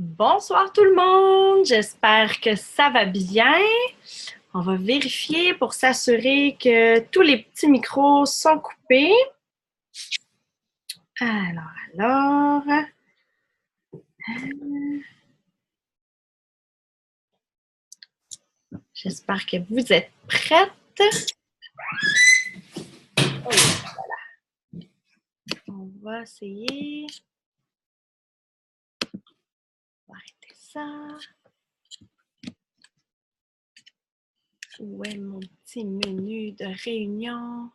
Bonsoir tout le monde, j'espère que ça va bien. On va vérifier pour s'assurer que tous les petits micros sont coupés. Alors, j'espère que vous êtes prêtes. Oh, voilà. On va essayer. On va arrêter ça. Où est mon petit menu de réunion?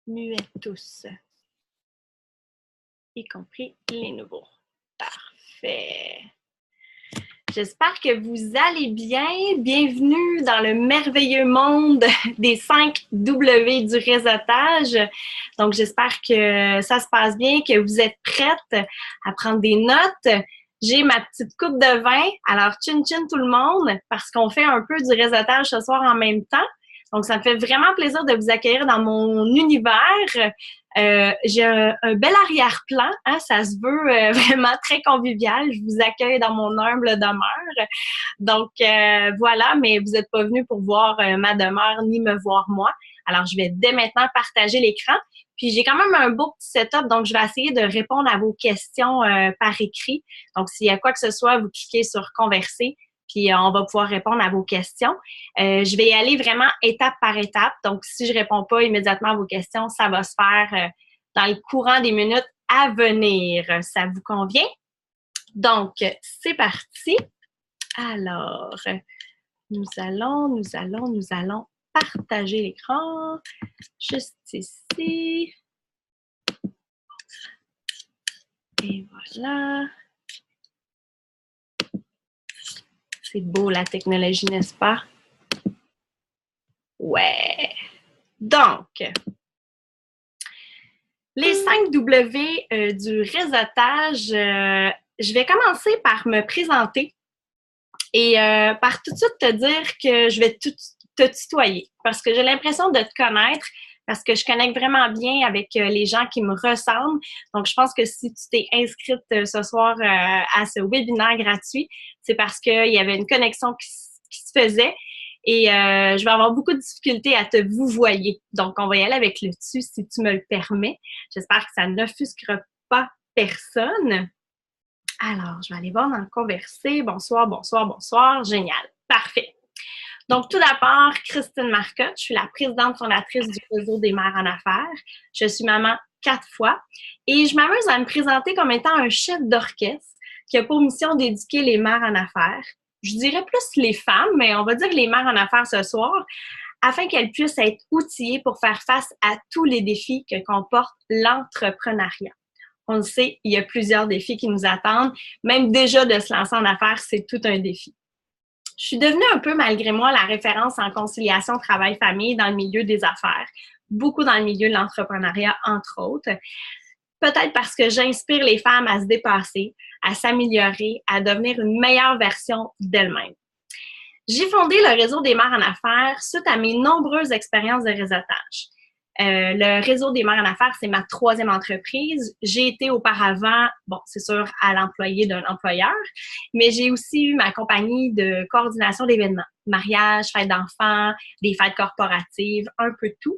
Muet tous, y compris les nouveaux. Parfait. J'espère que vous allez bien. Bienvenue dans le merveilleux monde des 5 W du réseautage. Donc, j'espère que ça se passe bien, que vous êtes prêtes à prendre des notes. J'ai ma petite coupe de vin. Alors, chin-chin tout le monde, parce qu'on fait un peu du réseautage ce soir en même temps. Donc, ça me fait vraiment plaisir de vous accueillir dans mon univers. J'ai un bel arrière-plan, hein, ça se veut vraiment très convivial. Je vous accueille dans mon humble demeure. Donc, voilà, mais vous n'êtes pas venus pour voir ma demeure ni me voir moi. Alors, je vais dès maintenant partager l'écran. Puis, j'ai quand même un beau petit setup, donc je vais essayer de répondre à vos questions par écrit. Donc, s'il y a quoi que ce soit, vous cliquez sur « Converser ». Puis, on va pouvoir répondre à vos questions. Je vais y aller vraiment étape par étape. Donc, si je réponds pas immédiatement à vos questions, ça va se faire dans le courant des minutes à venir. Ça vous convient? Donc, c'est parti. Alors, nous allons partager l'écran juste ici. Et voilà. C'est beau la technologie, n'est-ce pas? Ouais. Donc, les 5 W du réseautage, je vais commencer par me présenter et par tout de suite te dire que je vais te tutoyer parce que j'ai l'impression de te connaître, parce que je connecte vraiment bien avec les gens qui me ressemblent. Donc, je pense que si tu t'es inscrite ce soir à ce webinaire gratuit, c'est parce qu'il y avait une connexion qui se faisait. Et je vais avoir beaucoup de difficultés à te vouvoyer. Donc, on va y aller avec le tu si tu me le permets. J'espère que ça n'offusquera pas personne. Alors, je vais aller voir dans le converser. Bonsoir, bonsoir, bonsoir. Génial. Parfait. Donc, tout d'abord, Christine Marcotte. Je suis la présidente fondatrice du Réseau des mères en affaires. Je suis maman 4 fois et je m'amuse à me présenter comme étant un chef d'orchestre qui a pour mission d'éduquer les mères en affaires. Je dirais plus les femmes, mais on va dire les mères en affaires ce soir, afin qu'elles puissent être outillées pour faire face à tous les défis que comporte l'entrepreneuriat. On le sait, il y a plusieurs défis qui nous attendent. Même déjà de se lancer en affaires, c'est tout un défi. Je suis devenue un peu, malgré moi, la référence en conciliation travail-famille dans le milieu des affaires, beaucoup dans le milieu de l'entrepreneuriat, entre autres. Peut-être parce que j'inspire les femmes à se dépasser, à s'améliorer, à devenir une meilleure version d'elles-mêmes. J'ai fondé le Réseau des mères en affaires suite à mes nombreuses expériences de réseautage. Le Réseau des mères en affaires, c'est ma 3e entreprise. J'ai été auparavant, bon, c'est sûr, à l'employé d'un employeur, mais j'ai aussi eu ma compagnie de coordination d'événements, mariage, fêtes d'enfants, des fêtes corporatives, un peu de tout.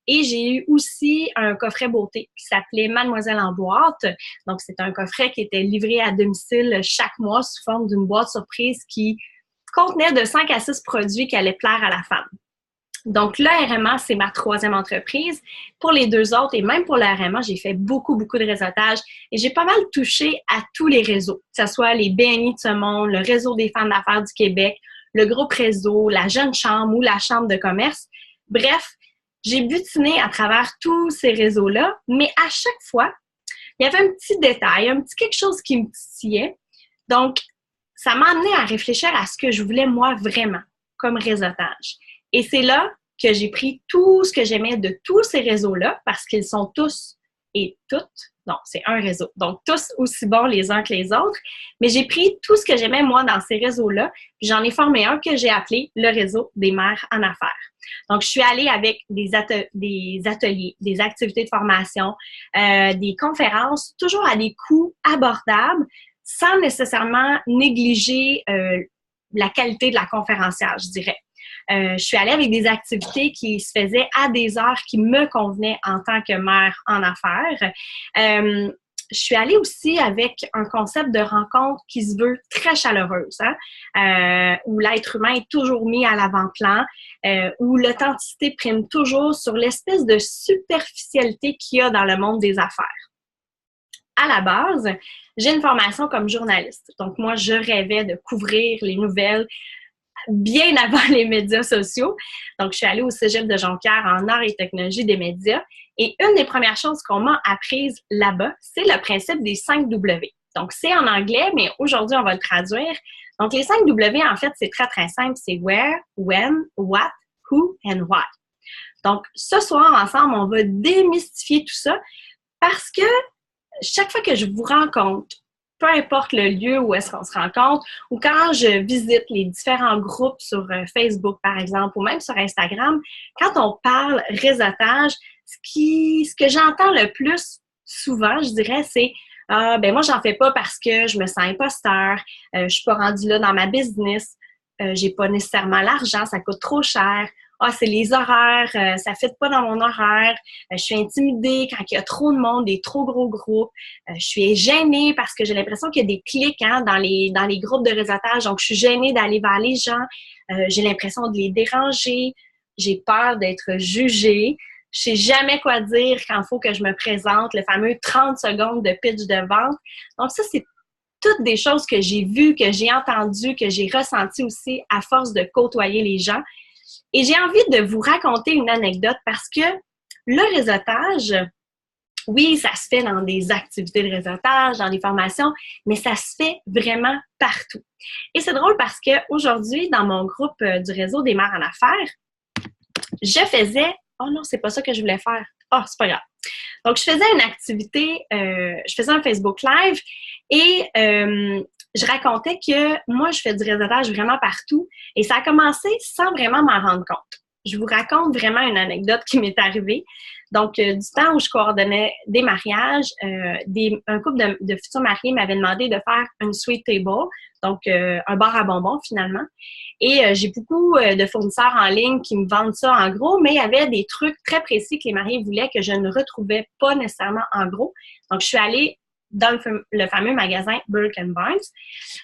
Et j'ai eu aussi un coffret beauté qui s'appelait Mademoiselle en boîte. Donc, c'est un coffret qui était livré à domicile chaque mois sous forme d'une boîte surprise qui contenait de 5 à 6 produits qui allaient plaire à la femme. Donc, le RMA, c'est ma 3e entreprise. Pour les 2 autres et même pour le RMA, j'ai fait beaucoup de réseautage et j'ai pas mal touché à tous les réseaux, que ce soit les BNI de ce monde, le Réseau des femmes d'affaires du Québec, le Groupe Réseau, la Jeune Chambre ou la Chambre de commerce. Bref, j'ai butiné à travers tous ces réseaux-là, mais à chaque fois, il y avait un petit détail, un petit quelque chose qui me titillait. Donc, ça m'a amené à réfléchir à ce que je voulais moi vraiment comme réseautage. Et c'est là que j'ai pris tout ce que j'aimais de tous ces réseaux-là, parce qu'ils sont tous et toutes, non, c'est un réseau, donc tous aussi bons les uns que les autres, mais j'ai pris tout ce que j'aimais moi dans ces réseaux-là, puis j'en ai formé un que j'ai appelé le Réseau des mères en affaires. Donc, je suis allée avec des ateliers, des activités de formation, des conférences, toujours à des coûts abordables, sans nécessairement négliger la qualité de la conférencière, je dirais. Je suis allée avec des activités qui se faisaient à des heures qui me convenaient en tant que mère en affaires. Je suis allée aussi avec un concept de rencontre qui se veut très chaleureuse, où l'être humain est toujours mis à l'avant-plan, où l'authenticité prime toujours sur l'espèce de superficialité qu'il y a dans le monde des affaires. À la base, j'ai une formation comme journaliste. Donc, moi, je rêvais de couvrir les nouvelles bien avant les médias sociaux. Donc, je suis allée au Cégep de Jonquière en arts et technologies des médias. Et une des premières choses qu'on m'a apprises là-bas, c'est le principe des 5 W. Donc, c'est en anglais, mais aujourd'hui, on va le traduire. Donc, les 5 W, en fait, c'est très, très simple. C'est where, when, what, who and why. Donc, ce soir, ensemble, on va démystifier tout ça parce que chaque fois que je vous rencontre, peu importe le lieu où est-ce qu'on se rencontre, ou quand je visite les différents groupes sur Facebook, par exemple, ou même sur Instagram, quand on parle réseautage, ce que j'entends le plus souvent, je dirais, c'est « Ah, ben moi, j'en fais pas parce que je me sens imposteur, je suis pas rendue là dans ma business, j'ai pas nécessairement l'argent, ça coûte trop cher. Ah, c'est les horaires, ça ne fit pas dans mon horaire, je suis intimidée quand il y a trop de monde, des trop gros groupes, je suis gênée parce que j'ai l'impression qu'il y a des clics dans les groupes de réseautage, donc je suis gênée d'aller vers les gens, j'ai l'impression de les déranger, j'ai peur d'être jugée, je sais jamais quoi dire quand il faut que je me présente, le fameux 30 secondes de pitch de vente. Donc ça, c'est toutes des choses que j'ai vues, que j'ai entendues, que j'ai ressenties aussi à force de côtoyer les gens. Et j'ai envie de vous raconter une anecdote parce que le réseautage, oui, ça se fait dans des activités de réseautage, dans des formations, mais ça se fait vraiment partout. Et c'est drôle parce qu'aujourd'hui, dans mon groupe du réseau des mères en affaires, je faisais... Oh non, c'est pas ça que je voulais faire. Oh, c'est pas grave. Donc, je faisais une activité, je faisais un Facebook Live et je racontais que moi, je fais du réseautage vraiment partout et ça a commencé sans vraiment m'en rendre compte. Je vous raconte vraiment une anecdote qui m'est arrivée. Donc, du temps où je coordonnais des mariages, un couple de futurs mariés m'avait demandé de faire une sweet table, donc un bar à bonbons finalement. Et j'ai beaucoup de fournisseurs en ligne qui me vendent ça en gros, mais il y avait des trucs très précis que les mariés voulaient que je ne retrouvais pas nécessairement en gros. Donc, je suis allée dans le fameux magasin Burke & Barnes.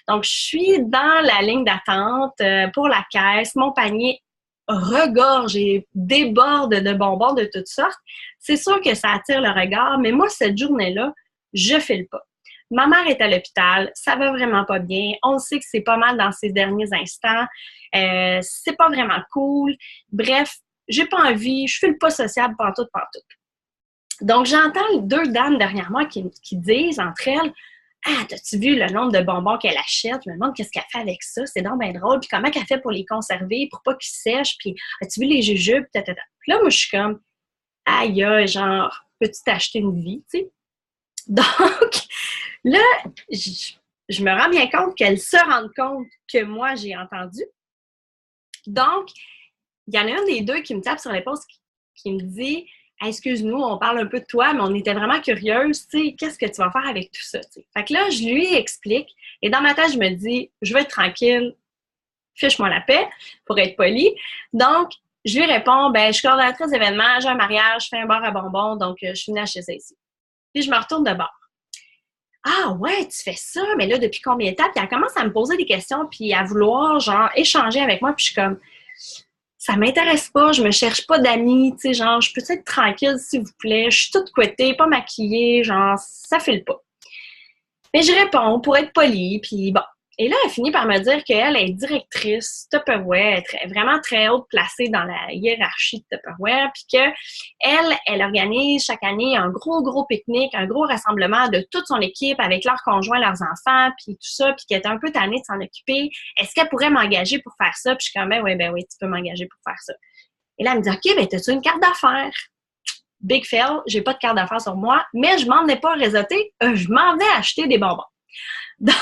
Donc, je suis dans la ligne d'attente pour la caisse. Mon panier regorge et déborde de bonbons de toutes sortes. C'est sûr que ça attire le regard, mais moi, cette journée-là, je file pas. Ma mère est à l'hôpital, ça va vraiment pas bien. On sait que c'est pas mal dans ces derniers instants. C'est pas vraiment cool. Bref, j'ai pas envie, je file pas sociable pantoute. Donc, j'entends 2 dames derrière moi qui disent entre elles « Ah, t'as-tu vu le nombre de bonbons qu'elle achète? Je me demande qu'est-ce qu'elle fait avec ça. C'est donc bien drôle. Puis comment qu'elle fait pour les conserver, pour pas qu'ils sèchent? Puis as-tu vu les jujubes? » Puis là, moi, je suis comme « Aïe, genre, peux-tu t'acheter une vie? » Tu sais? Donc, là, je me rends bien compte qu'elle se rend compte que moi, j'ai entendu. Donc, il y en a un des deux qui me tape sur l'épaule qui me dit « Excuse-nous, on parle un peu de toi, mais on était vraiment curieuse, tu sais, qu'est-ce que tu vas faire avec tout ça? » t'sais. Fait que là, je lui explique et dans ma tête, je me dis « Je vais être tranquille, fiche-moi la paix, pour être polie. » Donc, je lui réponds « Ben, je suis coordonnatrice d'événements, j'ai un mariage, je fais un bar à bonbons, donc je suis venue acheter ça ici. » Puis je me retourne de bord. « Ah ouais, tu fais ça, mais là, depuis combien de temps? » Puis elle commence à me poser des questions, puis à vouloir, genre, échanger avec moi, puis je suis comme... Ça m'intéresse pas, je me cherche pas d'amis, tu sais, genre, je peux être tranquille, s'il vous plaît, je suis toute couettée, pas maquillée, genre, ça file pas. Mais je réponds pour être polie, puis bon. Et là, elle finit par me dire qu'elle est directrice Tupperware, vraiment très haute placée dans la hiérarchie de Tupperware, puis qu'elle organise chaque année un gros pique-nique, un gros rassemblement de toute son équipe avec leurs conjoints, leurs enfants, puis tout ça, puis qu'elle est un peu tannée de s'en occuper. Est-ce qu'elle pourrait m'engager pour faire ça? Puis je suis comme, ben oui, tu peux m'engager pour faire ça. Et là, elle me dit, OK, ben t'as-tu une carte d'affaires? Big fail, j'ai pas de carte d'affaires sur moi, mais je m'en ai pas réseauté, je m'en vais acheter des bonbons. Donc,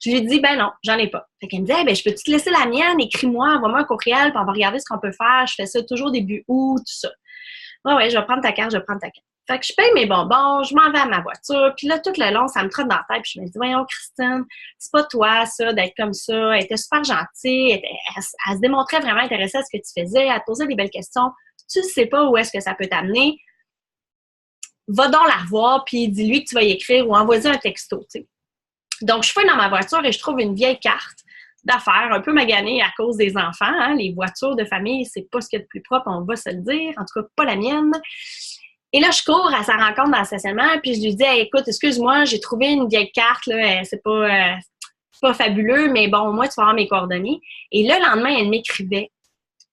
je lui dis, ben non, j'en ai pas. Fait qu'elle me dit, hey, ben, je peux te laisser la mienne, écris-moi, envoie-moi un courriel, puis on va regarder ce qu'on peut faire. Je fais ça toujours début août, tout ça. Ouais, je vais prendre ta carte. Fait que je paye mes bonbons, je m'en vais à ma voiture, puis là, tout le long, ça me trotte dans la tête, puis je me dis, voyons, Christine, c'est pas toi, ça, d'être comme ça. Elle était super gentille, elle se démontrait vraiment intéressée à ce que tu faisais, elle te posait des belles questions. Tu sais pas où est-ce que ça peut t'amener. Va donc la revoir, puis dis-lui que tu vas y écrire ou envoie-lui un texto, tu sais. Donc, je fouille dans ma voiture et je trouve une vieille carte d'affaires, un peu maganée à cause des enfants. Hein? Les voitures de famille, c'est pas ce qu'il y a de plus propre, on va se le dire. En tout cas, pas la mienne. Et là, je cours à sa rencontre dans le stationnement, puis je lui dis hey, écoute, excuse-moi, j'ai trouvé une vieille carte, là, c'est pas fabuleux, mais bon, moi, tu vas avoir mes coordonnées. Et le lendemain, elle m'écrivait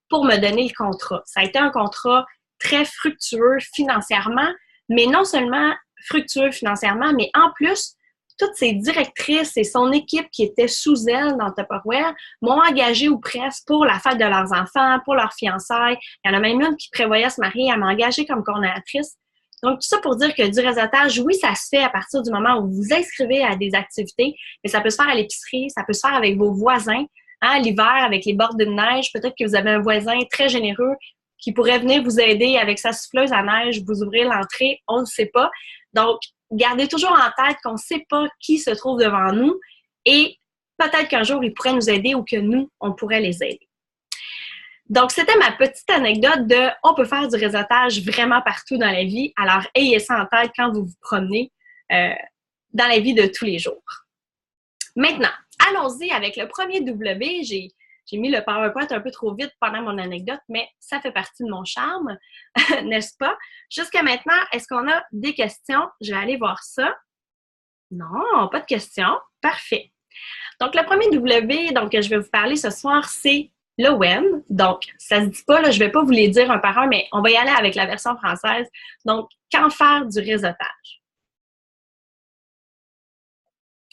pour me donner le contrat. Ça a été un contrat très fructueux financièrement, mais non seulement fructueux financièrement, mais en plus, toutes ses directrices et son équipe qui étaient sous elle dans Tupperware m'ont engagée ou presque pour la fête de leurs enfants, pour leurs fiançailles. Il y en a même une qui prévoyait se marier, elle m'a engagée comme coordonnatrice. Donc, tout ça pour dire que du réseautage, oui, ça se fait à partir du moment où vous vous inscrivez à des activités, mais ça peut se faire à l'épicerie, ça peut se faire avec vos voisins. Hein, l'hiver, avec les bords de neige, peut-être que vous avez un voisin très généreux qui pourrait venir vous aider avec sa souffleuse à neige, vous ouvrir l'entrée, on ne sait pas. Donc, gardez toujours en tête qu'on ne sait pas qui se trouve devant nous et peut-être qu'un jour, ils pourraient nous aider ou que nous, on pourrait les aider. Donc, c'était ma petite anecdote de « on peut faire du réseautage vraiment partout dans la vie », alors ayez ça en tête quand vous vous promenez dans la vie de tous les jours. Maintenant, allons-y avec le premier W. J'ai mis le PowerPoint un peu trop vite pendant mon anecdote, mais ça fait partie de mon charme, n'est-ce pas? Jusqu'à maintenant, est-ce qu'on a des questions? Je vais aller voir ça. Non, pas de questions. Parfait. Donc, le premier W dont je vais vous parler ce soir, c'est le when. Donc, ça ne se dit pas, là, je ne vais pas vous les dire un par un, mais on va y aller avec la version française. Donc, quand faire du réseautage?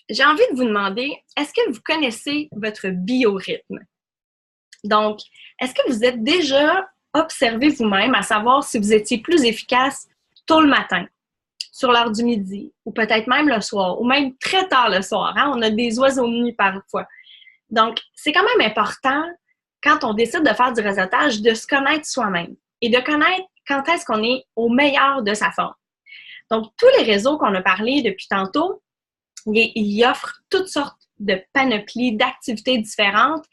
J'ai envie de vous demander, est-ce que vous connaissez votre biorhythme? Donc, est-ce que vous êtes déjà observé vous-même à savoir si vous étiez plus efficace tôt le matin, sur l'heure du midi, ou peut-être même le soir, ou même très tard le soir? Hein? On a des oiseaux de nuit parfois. Donc, c'est quand même important, quand on décide de faire du réseautage, de se connaître soi-même et de connaître quand est-ce qu'on est au meilleur de sa forme. Donc, tous les réseaux qu'on a parlé depuis tantôt, ils offrent toutes sortes de panoplies d'activités différentes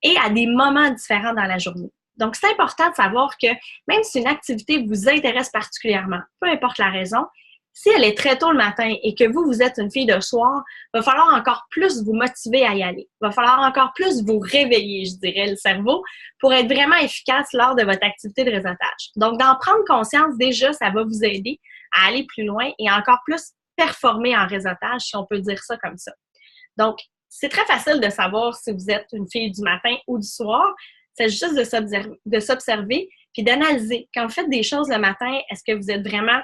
et à des moments différents dans la journée. Donc, c'est important de savoir que même si une activité vous intéresse particulièrement, peu importe la raison, si elle est très tôt le matin et que vous êtes une fille de soir, il va falloir encore plus vous motiver à y aller. Il va falloir encore plus vous réveiller, je dirais, le cerveau, pour être vraiment efficace lors de votre activité de réseautage. Donc, d'en prendre conscience, déjà, ça va vous aider à aller plus loin et encore plus performer en réseautage, si on peut dire ça comme ça. Donc, c'est très facile de savoir si vous êtes une fille du matin ou du soir. C'est juste de s'observer puis d'analyser. Quand vous faites des choses le matin, est-ce que vous êtes vraiment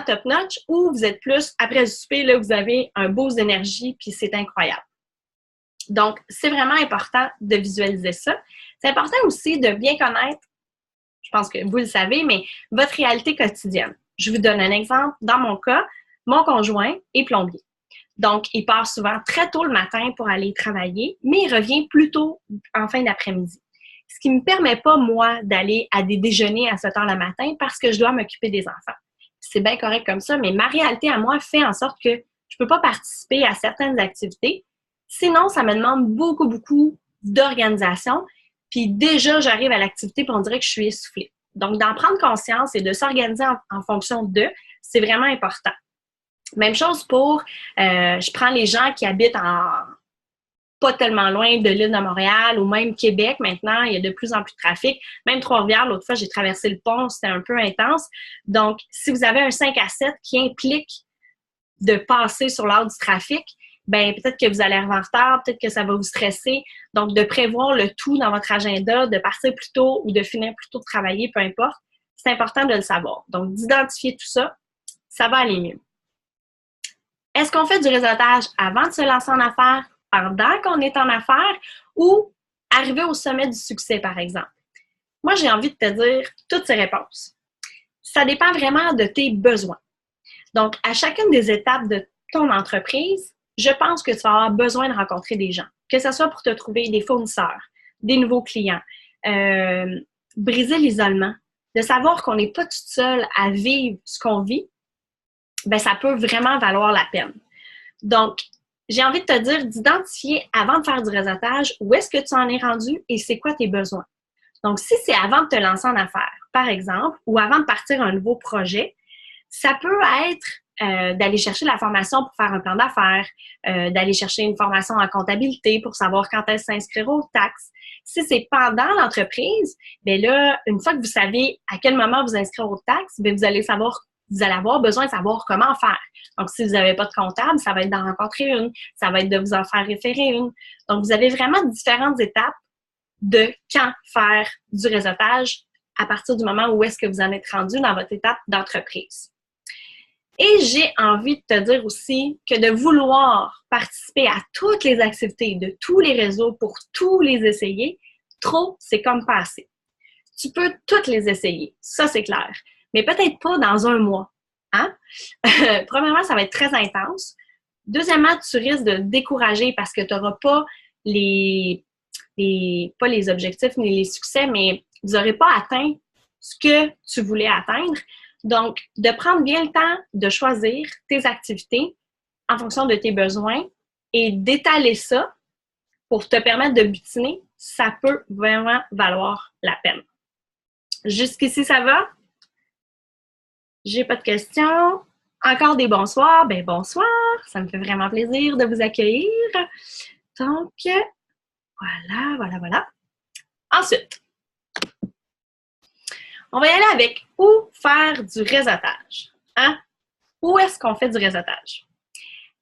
top-notch ou vous êtes plus, après le souper, là, vous avez un boost d'énergie puis c'est incroyable. Donc, c'est vraiment important de visualiser ça. C'est important aussi de bien connaître, je pense que vous le savez, mais votre réalité quotidienne. Je vous donne un exemple. Dans mon cas, mon conjoint est plombier. Donc, il part souvent très tôt le matin pour aller travailler, mais il revient plus tôt en fin d'après-midi. Ce qui ne me permet pas, moi, d'aller à des déjeuners à 7 heures le matin parce que je dois m'occuper des enfants. C'est bien correct comme ça, mais ma réalité à moi fait en sorte que je ne peux pas participer à certaines activités. Sinon, ça me demande beaucoup, beaucoup d'organisation. Puis déjà, j'arrive à l'activité et on dirait que je suis essoufflée. Donc, d'en prendre conscience et de s'organiser en fonction d'eux, c'est vraiment important. Même chose pour, je prends les gens qui habitent pas tellement loin de l'île de Montréal ou même Québec. Maintenant, il y a de plus en plus de trafic. Même Trois-Rivières, l'autre fois, j'ai traversé le pont, c'était un peu intense. Donc, si vous avez un 5 à 7 qui implique de passer sur l'heure du trafic, bien, peut-être que vous allez arriver en retard, peut-être que ça va vous stresser. Donc, de prévoir le tout dans votre agenda, de partir plus tôt ou de finir plus tôt de travailler, peu importe, c'est important de le savoir. Donc, d'identifier tout ça, ça va aller mieux. Est-ce qu'on fait du réseautage avant de se lancer en affaires, pendant qu'on est en affaires ou arriver au sommet du succès, par exemple? Moi, j'ai envie de te dire toutes ces réponses. Ça dépend vraiment de tes besoins. Donc, à chacune des étapes de ton entreprise, je pense que tu vas avoir besoin de rencontrer des gens, que ce soit pour te trouver des fournisseurs, des nouveaux clients, briser l'isolement. de savoir qu'on n'est pas toute seule à vivre ce qu'on vit, ben ça peut vraiment valoir la peine. Donc, j'ai envie de te dire d'identifier avant de faire du réseautage où est-ce que tu en es rendu et c'est quoi tes besoins. Donc, si c'est avant de te lancer en affaires, par exemple, ou avant de partir un nouveau projet, ça peut être d'aller chercher la formation pour faire un plan d'affaires, d'aller chercher une formation en comptabilité pour savoir quand est-ce s'inscrire aux taxes. Si c'est pendant l'entreprise, bien là, une fois que vous savez à quel moment vous inscrire aux taxes, bien vous allez avoir besoin de savoir comment faire. Donc, si vous n'avez pas de comptable, ça va être d'en rencontrer une, ça va être de vous en faire référer une. Donc, vous avez vraiment différentes étapes de quand faire du réseautage à partir du moment où est-ce que vous en êtes rendu dans votre étape d'entreprise. Et j'ai envie de te dire aussi que de vouloir participer à toutes les activités de tous les réseaux pour tous les essayer, trop, c'est comme pas assez. Tu peux toutes les essayer, ça c'est clair, mais peut-être pas dans un mois. Hein? Premièrement, ça va être très intense. Deuxièmement, tu risques de te décourager parce que tu n'auras pas pas les objectifs ni les succès, mais vous n'aurez pas atteint ce que tu voulais atteindre. Donc, de prendre bien le temps de choisir tes activités en fonction de tes besoins et d'étaler ça pour te permettre de butiner, ça peut vraiment valoir la peine. Jusqu'ici, ça va? J'ai pas de questions. Encore des bonsoirs? Ben bonsoir! Ça me fait vraiment plaisir de vous accueillir. Donc, voilà. Ensuite, on va y aller avec où faire du réseautage. Hein? Où est-ce qu'on fait du réseautage?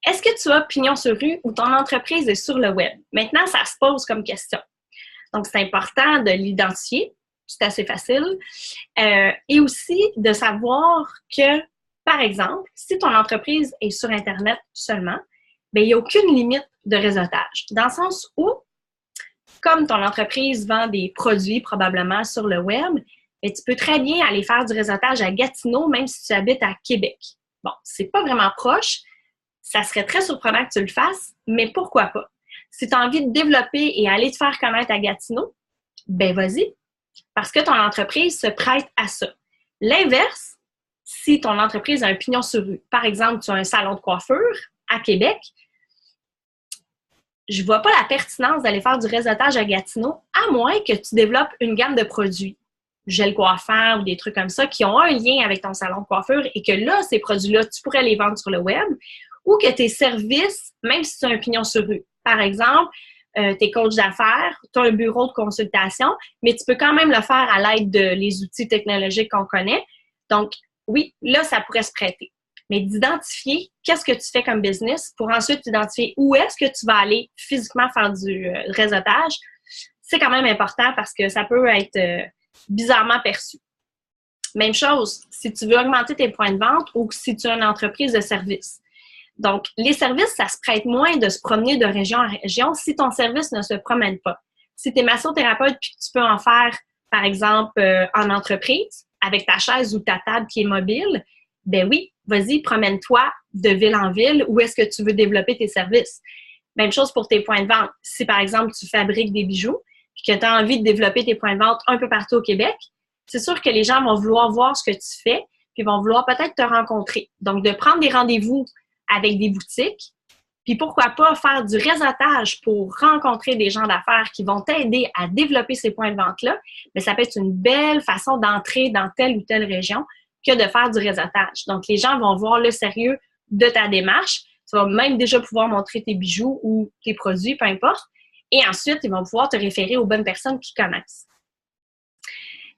Est-ce que tu as pignon sur rue ou ton entreprise est sur le web? Maintenant, ça se pose comme question. Donc, c'est important de l'identifier. C'est assez facile. Et aussi de savoir que, par exemple, si ton entreprise est sur Internet seulement, bien, il n'y a aucune limite de réseautage. Dans le sens où, comme ton entreprise vend des produits probablement sur le web, et tu peux très bien aller faire du réseautage à Gatineau, même si tu habites à Québec. Bon, c'est pas vraiment proche. Ça serait très surprenant que tu le fasses, mais pourquoi pas? Si tu as envie de développer et aller te faire connaître à Gatineau, ben vas-y, parce que ton entreprise se prête à ça. L'inverse, si ton entreprise a un pignon sur rue, par exemple, tu as un salon de coiffure à Québec, je ne vois pas la pertinence d'aller faire du réseautage à Gatineau, à moins que tu développes une gamme de produits, gel coiffeur ou des trucs comme ça, qui ont un lien avec ton salon de coiffure et que là, ces produits-là, tu pourrais les vendre sur le web, ou que tes services, même si tu as un pignon sur rue, par exemple, t'es coach d'affaires, tu as un bureau de consultation, mais tu peux quand même le faire à l'aide de les outils technologiques qu'on connaît. Donc, oui, là, ça pourrait se prêter. Mais d'identifier qu'est-ce que tu fais comme business pour ensuite identifier où est-ce que tu vas aller physiquement faire du réseautage, c'est quand même important parce que ça peut être bizarrement perçu. Même chose, si tu veux augmenter tes points de vente ou si tu as une entreprise de service. Donc, les services, ça se prête moins de se promener de région en région si ton service ne se promène pas. Si tu es massothérapeute puis que tu peux en faire, par exemple, en entreprise, avec ta chaise ou ta table qui est mobile, ben oui, vas-y, promène-toi de ville en ville où est-ce que tu veux développer tes services. Même chose pour tes points de vente. Si, par exemple, tu fabriques des bijoux et que tu as envie de développer tes points de vente un peu partout au Québec, c'est sûr que les gens vont vouloir voir ce que tu fais puis vont vouloir peut-être te rencontrer. Donc, de prendre des rendez-vous avec des boutiques, puis pourquoi pas faire du réseautage pour rencontrer des gens d'affaires qui vont t'aider à développer ces points de vente-là, mais ça peut être une belle façon d'entrer dans telle ou telle région que de faire du réseautage. Donc, les gens vont voir le sérieux de ta démarche. Tu vas même déjà pouvoir montrer tes bijoux ou tes produits, peu importe. Et ensuite, ils vont pouvoir te référer aux bonnes personnes qui connaissent.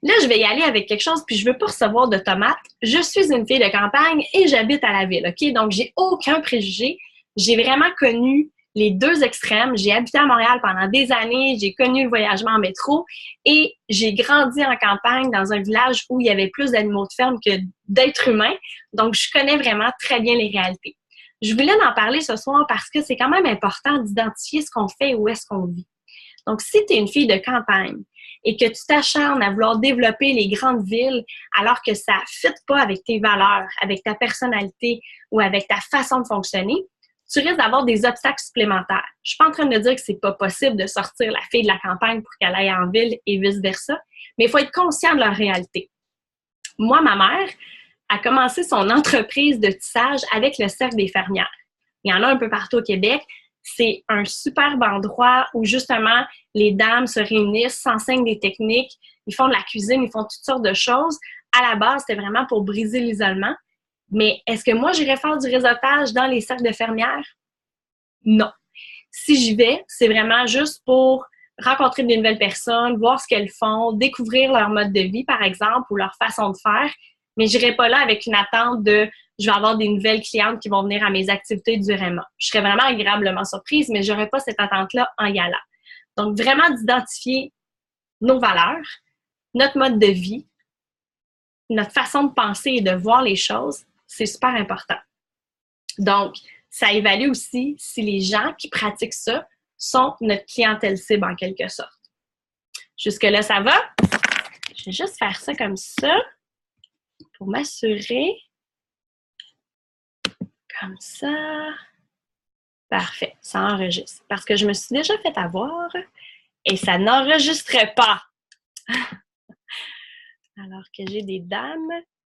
Là, je vais y aller avec quelque chose, puis je ne veux pas recevoir de tomates. Je suis une fille de campagne et j'habite à la ville, OK? Donc, j'ai aucun préjugé. J'ai vraiment connu les deux extrêmes. J'ai habité à Montréal pendant des années, j'ai connu le voyagement en métro et j'ai grandi en campagne dans un village où il y avait plus d'animaux de ferme que d'êtres humains. Donc, je connais vraiment très bien les réalités. Je voulais en parler ce soir parce que c'est quand même important d'identifier ce qu'on fait et où est-ce qu'on vit. Donc, si tu es une fille de campagne et que tu t'acharnes à vouloir développer les grandes villes alors que ça ne fit pas avec tes valeurs, avec ta personnalité ou avec ta façon de fonctionner, tu risques d'avoir des obstacles supplémentaires. Je ne suis pas en train de dire que c'est pas possible de sortir la fille de la campagne pour qu'elle aille en ville et vice-versa, mais il faut être conscient de leur réalité. Moi, ma mère a commencé son entreprise de tissage avec le Cercle des fermières. Il y en a un peu partout au Québec. C'est un superbe endroit où, justement, les dames se réunissent, s'enseignent des techniques, ils font de la cuisine, ils font toutes sortes de choses. À la base, c'était vraiment pour briser l'isolement. Mais est-ce que moi, j'irais faire du réseautage dans les cercles de fermières? Non. Si j'y vais, c'est vraiment juste pour rencontrer de nouvelles personnes, voir ce qu'elles font, découvrir leur mode de vie, par exemple, ou leur façon de faire. Mais je n'irai pas là avec une attente de « je vais avoir des nouvelles clientes qui vont venir à mes activités du REMA ». Je serais vraiment agréablement surprise, mais je n'aurais pas cette attente-là en y allant. Donc, vraiment d'identifier nos valeurs, notre mode de vie, notre façon de penser et de voir les choses, c'est super important. Donc, ça évalue aussi si les gens qui pratiquent ça sont notre clientèle cible en quelque sorte. Jusque-là, ça va? Je vais juste faire ça comme ça pour m'assurer. Comme ça. Parfait, ça enregistre. Parce que je me suis déjà fait avoir et ça n'enregistrait pas. Alors que j'ai des dames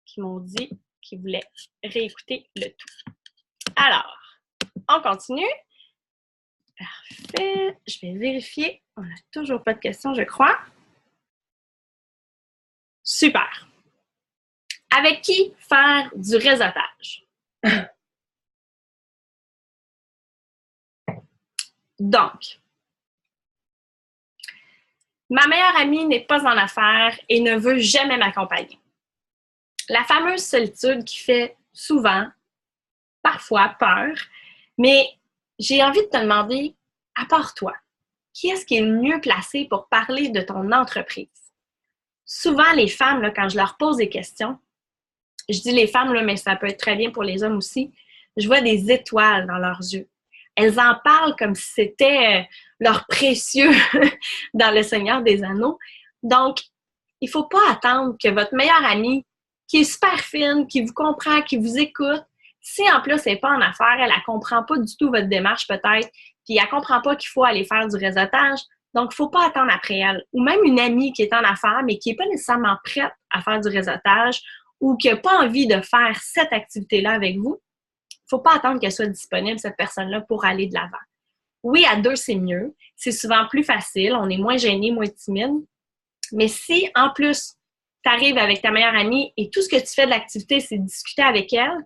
qui m'ont dit qu'ils voulaient réécouter le tout. Alors, on continue. Parfait. Je vais vérifier. On n'a toujours pas de questions, je crois. Super. Avec qui faire du réseautage? Donc, ma meilleure amie n'est pas en affaires et ne veut jamais m'accompagner. La fameuse solitude qui fait souvent, parfois, peur, mais j'ai envie de te demander, à part toi, qui est-ce qui est le mieux placé pour parler de ton entreprise? Souvent, les femmes, là, quand je leur pose des questions, je dis les femmes, là, mais ça peut être très bien pour les hommes aussi, je vois des étoiles dans leurs yeux. Elles en parlent comme si c'était leur précieux dans le Seigneur des Anneaux. Donc, il ne faut pas attendre que votre meilleure amie, qui est super fine, qui vous comprend, qui vous écoute, si en plus elle n'est pas en affaires, elle ne comprend pas du tout votre démarche peut-être, puis elle ne comprend pas qu'il faut aller faire du réseautage, donc il ne faut pas attendre après elle. Ou même une amie qui est en affaires, mais qui n'est pas nécessairement prête à faire du réseautage ou qui n'a pas envie de faire cette activité-là avec vous, il ne faut pas attendre qu'elle soit disponible, cette personne-là, pour aller de l'avant. Oui, à deux, c'est mieux. C'est souvent plus facile. On est moins gêné, moins timide. Mais si, en plus, tu arrives avec ta meilleure amie et tout ce que tu fais de l'activité, c'est discuter avec elle,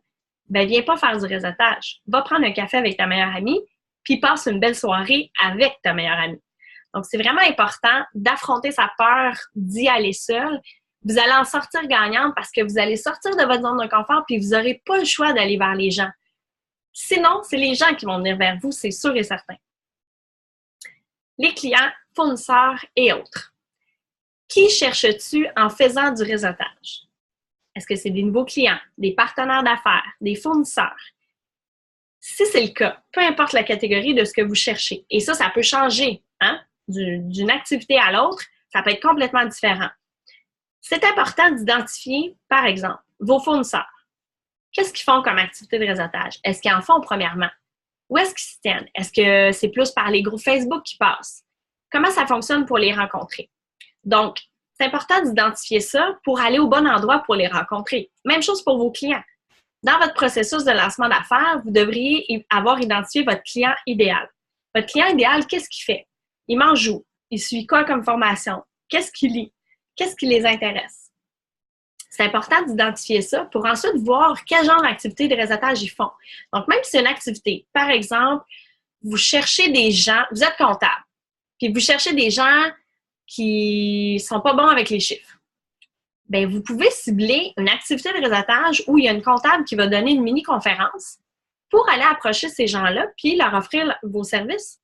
ben viens pas faire du réseautage. Va prendre un café avec ta meilleure amie, puis passe une belle soirée avec ta meilleure amie. Donc, c'est vraiment important d'affronter sa peur d'y aller seule. Vous allez en sortir gagnante parce que vous allez sortir de votre zone de confort puis vous n'aurez pas le choix d'aller vers les gens. Sinon, c'est les gens qui vont venir vers vous, c'est sûr et certain. Les clients, fournisseurs et autres. Qui cherches-tu en faisant du réseautage? Est-ce que c'est des nouveaux clients, des partenaires d'affaires, des fournisseurs? Si c'est le cas, peu importe la catégorie de ce que vous cherchez, et ça peut changer d'une activité à l'autre, ça peut être complètement différent. C'est important d'identifier, par exemple, vos fournisseurs. Qu'est-ce qu'ils font comme activité de réseautage? Est-ce qu'ils en font premièrement? Où est-ce qu'ils se tiennent? Est-ce que c'est plus par les groupes Facebook qui passent? Comment ça fonctionne pour les rencontrer? Donc, c'est important d'identifier ça pour aller au bon endroit pour les rencontrer. Même chose pour vos clients. Dans votre processus de lancement d'affaires, vous devriez avoir identifié votre client idéal. Votre client idéal, qu'est-ce qu'il fait? Il mange où? Il suit quoi comme formation? Qu'est-ce qu'il lit? Qu'est-ce qui les intéresse? C'est important d'identifier ça pour ensuite voir quel genre d'activité de réseautage ils font. Donc, même si c'est une activité, par exemple, vous cherchez des gens, vous êtes comptable, puis vous cherchez des gens qui ne sont pas bons avec les chiffres. Bien, vous pouvez cibler une activité de réseautage où il y a une comptable qui va donner une mini-conférence pour aller approcher ces gens-là puis leur offrir vos services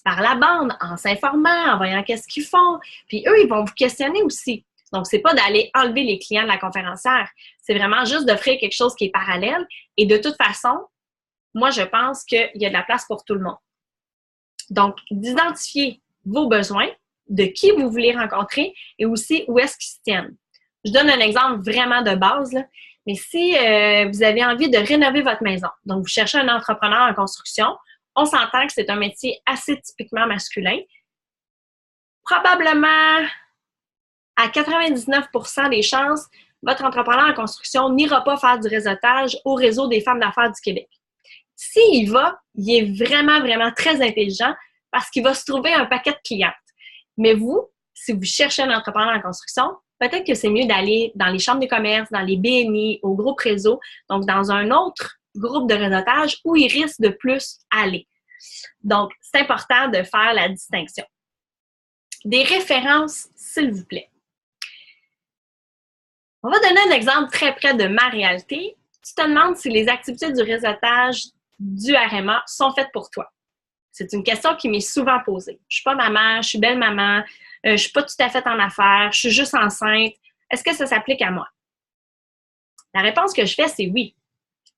par la bande, en s'informant, en voyant qu'est-ce qu'ils font. Puis eux, ils vont vous questionner aussi. Donc, c'est pas d'aller enlever les clients de la conférencière. C'est vraiment juste d'offrir quelque chose qui est parallèle. Et de toute façon, moi, je pense qu'il y a de la place pour tout le monde. Donc, d'identifier vos besoins, de qui vous voulez rencontrer et aussi où est-ce qu'ils se tiennent. Je donne un exemple vraiment de base, là. Mais si vous avez envie de rénover votre maison, donc vous cherchez un entrepreneur en construction, on s'entend que c'est un métier assez typiquement masculin. Probablement, à 99% des chances, votre entrepreneur en construction n'ira pas faire du réseautage au réseau des femmes d'affaires du Québec. S'il y va, il est vraiment, vraiment très intelligent parce qu'il va se trouver un paquet de clientes. Mais vous, si vous cherchez un entrepreneur en construction, peut-être que c'est mieux d'aller dans les chambres de commerce, dans les BNI, au groupe réseau, donc dans un autre groupe de réseautage où il risque de plus aller. Donc, c'est important de faire la distinction. Des références, s'il vous plaît. On va donner un exemple très près de ma réalité. Tu te demandes si les activités du réseautage du RMA sont faites pour toi. C'est une question qui m'est souvent posée. Je suis pas maman, je suis belle maman, je suis pas tout à fait en affaires, je suis juste enceinte. Est-ce que ça s'applique à moi? La réponse que je fais, c'est oui.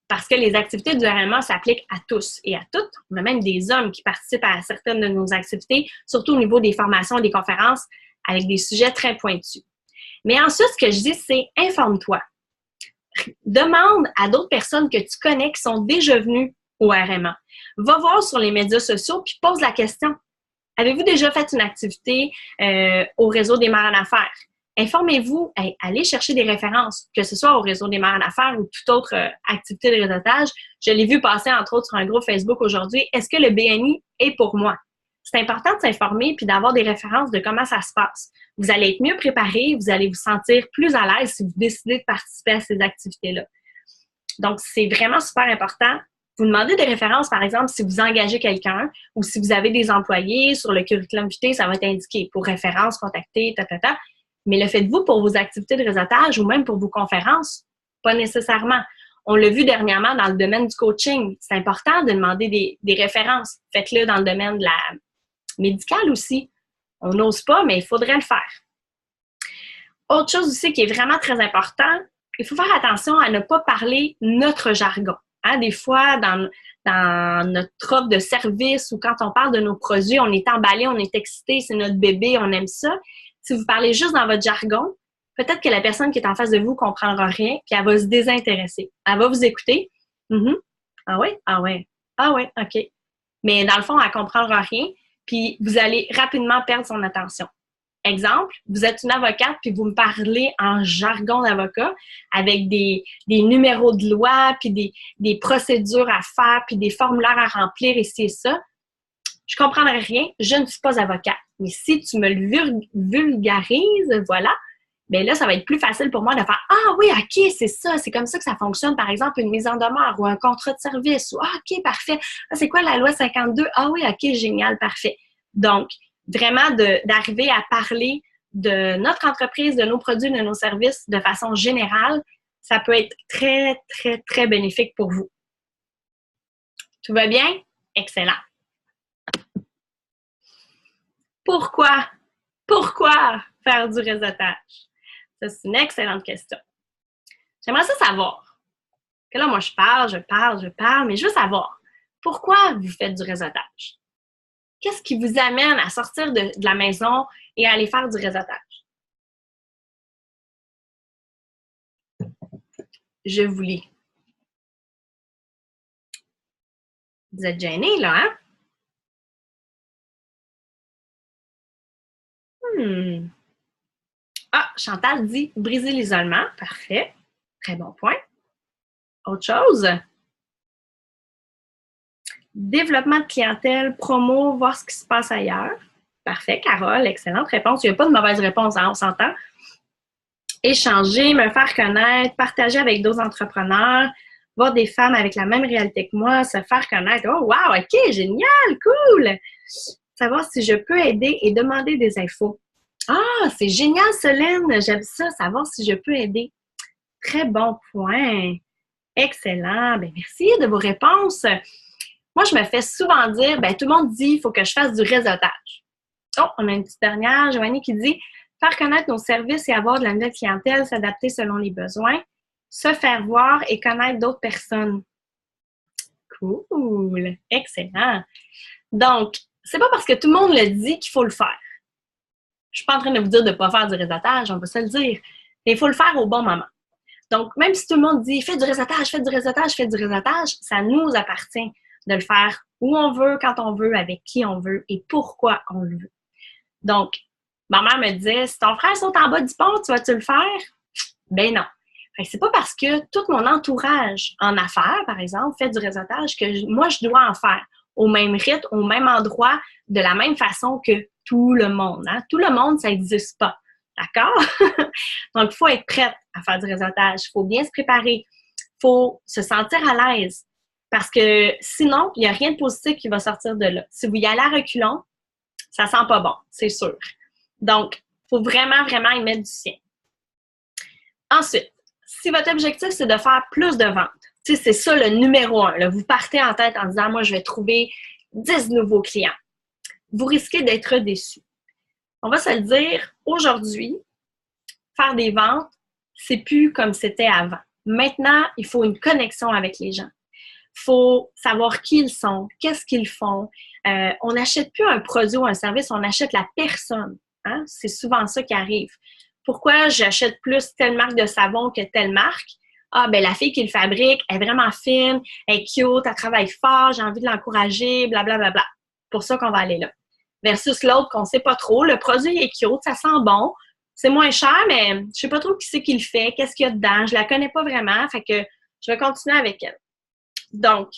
Parce que les activités du RMA s'appliquent à tous et à toutes. On a même des hommes qui participent à certaines de nos activités, surtout au niveau des formations et des conférences, avec des sujets très pointus. Mais ensuite, ce que je dis, c'est informe-toi. Demande à d'autres personnes que tu connais qui sont déjà venues au RMA. Va voir sur les médias sociaux puis pose la question. Avez-vous déjà fait une activité au réseau des mères en affaires? Informez-vous, allez chercher des références, que ce soit au réseau des mères en affaires ou toute autre activité de réseautage. Je l'ai vu passer, entre autres, sur un groupe Facebook aujourd'hui. Est-ce que le BNI est pour moi? C'est important de s'informer puis d'avoir des références de comment ça se passe. Vous allez être mieux préparé, vous allez vous sentir plus à l'aise si vous décidez de participer à ces activités-là. Donc, c'est vraiment super important. Vous demandez des références, par exemple, si vous engagez quelqu'un ou si vous avez des employés, sur le curriculum vitae, ça va être indiqué pour référence, contacter, Mais le faites-vous pour vos activités de réseautage ou même pour vos conférences? Pas nécessairement. On l'a vu dernièrement dans le domaine du coaching. C'est important de demander des références. Faites-le dans le domaine de la médicale aussi. On n'ose pas, mais il faudrait le faire. Autre chose aussi qui est vraiment très important, il faut faire attention à ne pas parler notre jargon. Hein, des fois, dans notre offre de service ou quand on parle de nos produits, on est emballé, on est excité, c'est notre bébé, on aime ça. Si vous parlez juste dans votre jargon, peut-être que la personne qui est en face de vous ne comprendra rien, puis elle va se désintéresser. Elle va vous écouter. Ah oui? Ah ouais. Ah ouais, OK. Mais dans le fond, elle ne comprendra rien, puis vous allez rapidement perdre son attention. Exemple, vous êtes une avocate puis vous me parlez en jargon d'avocat avec des numéros de loi puis des procédures à faire puis des formulaires à remplir et c'est ça. Je ne comprendrai rien, je ne suis pas avocate. Mais si tu me le vulgarises, voilà, bien là, ça va être plus facile pour moi de faire « Ah oui, OK, c'est ça, c'est comme ça que ça fonctionne, par exemple, une mise en demeure ou un contrat de service. » ou « Ah, OK, parfait. Ah, c'est quoi la loi 52? Ah oui, OK, génial, parfait. » Donc, vraiment d'arriver à parler de notre entreprise, de nos produits, de nos services de façon générale, ça peut être très, très, très bénéfique pour vous. Tout va bien? Excellent. Pourquoi faire du réseautage? Ça, c'est une excellente question. J'aimerais ça savoir. Que là, moi, je parle, mais je veux savoir, pourquoi vous faites du réseautage? Qu'est-ce qui vous amène à sortir de la maison et à aller faire du réseautage? Je vous lis. Vous êtes gênés, là, hein? Ah, Chantal dit « briser l'isolement ». Parfait. Très bon point. Autre chose? Développement de clientèle, promo, voir ce qui se passe ailleurs. Parfait, Carole, excellente réponse. Il n'y a pas de mauvaise réponse, hein, on s'entend. Échanger, me faire connaître, partager avec d'autres entrepreneurs, voir des femmes avec la même réalité que moi, se faire connaître. Oh, wow, OK, génial, cool! Savoir si je peux aider et demander des infos. Ah, c'est génial, Solène, j'aime ça, savoir si je peux aider. Très bon point. Excellent. Bien, merci de vos réponses. Moi, je me fais souvent dire, tout le monde dit, il faut que je fasse du réseautage. Oh, on a une petite dernière, Joanie qui dit, faire connaître nos services et avoir de la nouvelle clientèle, s'adapter selon les besoins, se faire voir et connaître d'autres personnes. Cool. Excellent. Donc, c'est pas parce que tout le monde le dit qu'il faut le faire. Je suis pas en train de vous dire de ne pas faire du réseautage, on va se le dire. Mais il faut le faire au bon moment. Donc, même si tout le monde dit « fais du réseautage, fais du réseautage, fais du réseautage », ça nous appartient de le faire où on veut, quand on veut, avec qui on veut et pourquoi on le veut. Donc, ma mère me disait « si ton frère saute en bas du pont, tu vas-tu le faire? » Ben non. Fait que c'est pas parce que tout mon entourage en affaires, par exemple, fait du réseautage que moi, je dois en faire au même rythme, au même endroit, de la même façon que tout le monde. Hein? Tout le monde, ça n'existe pas. D'accord? Donc, il faut être prête à faire du réseautage. Il faut bien se préparer. Il faut se sentir à l'aise. Parce que sinon, il n'y a rien de positif qui va sortir de là. Si vous y allez à reculons, ça sent pas bon, c'est sûr. Donc, il faut vraiment, vraiment y mettre du sien. Ensuite, si votre objectif, c'est de faire plus de ventes, tu sais, c'est ça le numéro 1. Là, vous partez en tête en disant, moi, je vais trouver 10 nouveaux clients. Vous risquez d'être déçu. On va se le dire, aujourd'hui, faire des ventes, c'est plus comme c'était avant. Maintenant, il faut une connexion avec les gens. Il faut savoir qui ils sont, qu'est-ce qu'ils font. On n'achète plus un produit ou un service, on achète la personne. Hein? C'est souvent ça qui arrive. Pourquoi j'achète plus telle marque de savon que telle marque? Ah, ben la fille qui le fabrique, elle est vraiment fine, elle est cute, elle travaille fort, j'ai envie de l'encourager, blablabla. C'est pour ça qu'on va aller là. Versus l'autre qu'on ne sait pas trop, le produit est cute, ça sent bon, c'est moins cher, mais je ne sais pas trop qui c'est qui le fait, qu'est-ce qu'il y a dedans, je la connais pas vraiment, fait que je vais continuer avec elle. Donc,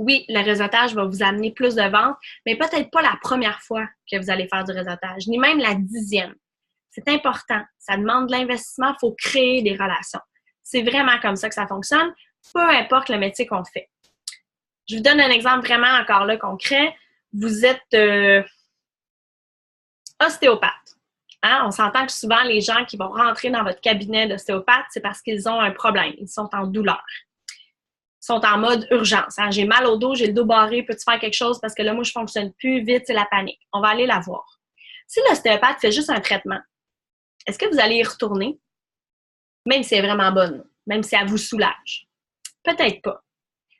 oui, le réseautage va vous amener plus de ventes, mais peut-être pas la première fois que vous allez faire du réseautage, ni même la 10e. C'est important, ça demande de l'investissement, il faut créer des relations. C'est vraiment comme ça que ça fonctionne, peu importe le métier qu'on fait. Je vous donne un exemple vraiment encore là concret. Vous êtes ostéopathe. Hein? On s'entend que souvent, les gens qui vont rentrer dans votre cabinet d'ostéopathe, c'est parce qu'ils ont un problème, ils sont en douleur. Ils sont en mode urgence. Hein? J'ai mal au dos, j'ai le dos barré, peux-tu faire quelque chose parce que là, moi, je ne fonctionne plus, vite, c'est la panique. On va aller la voir. Si l'ostéopathe fait juste un traitement, est-ce que vous allez y retourner? Même si elle est vraiment bonne, même si elle vous soulage. Peut-être pas.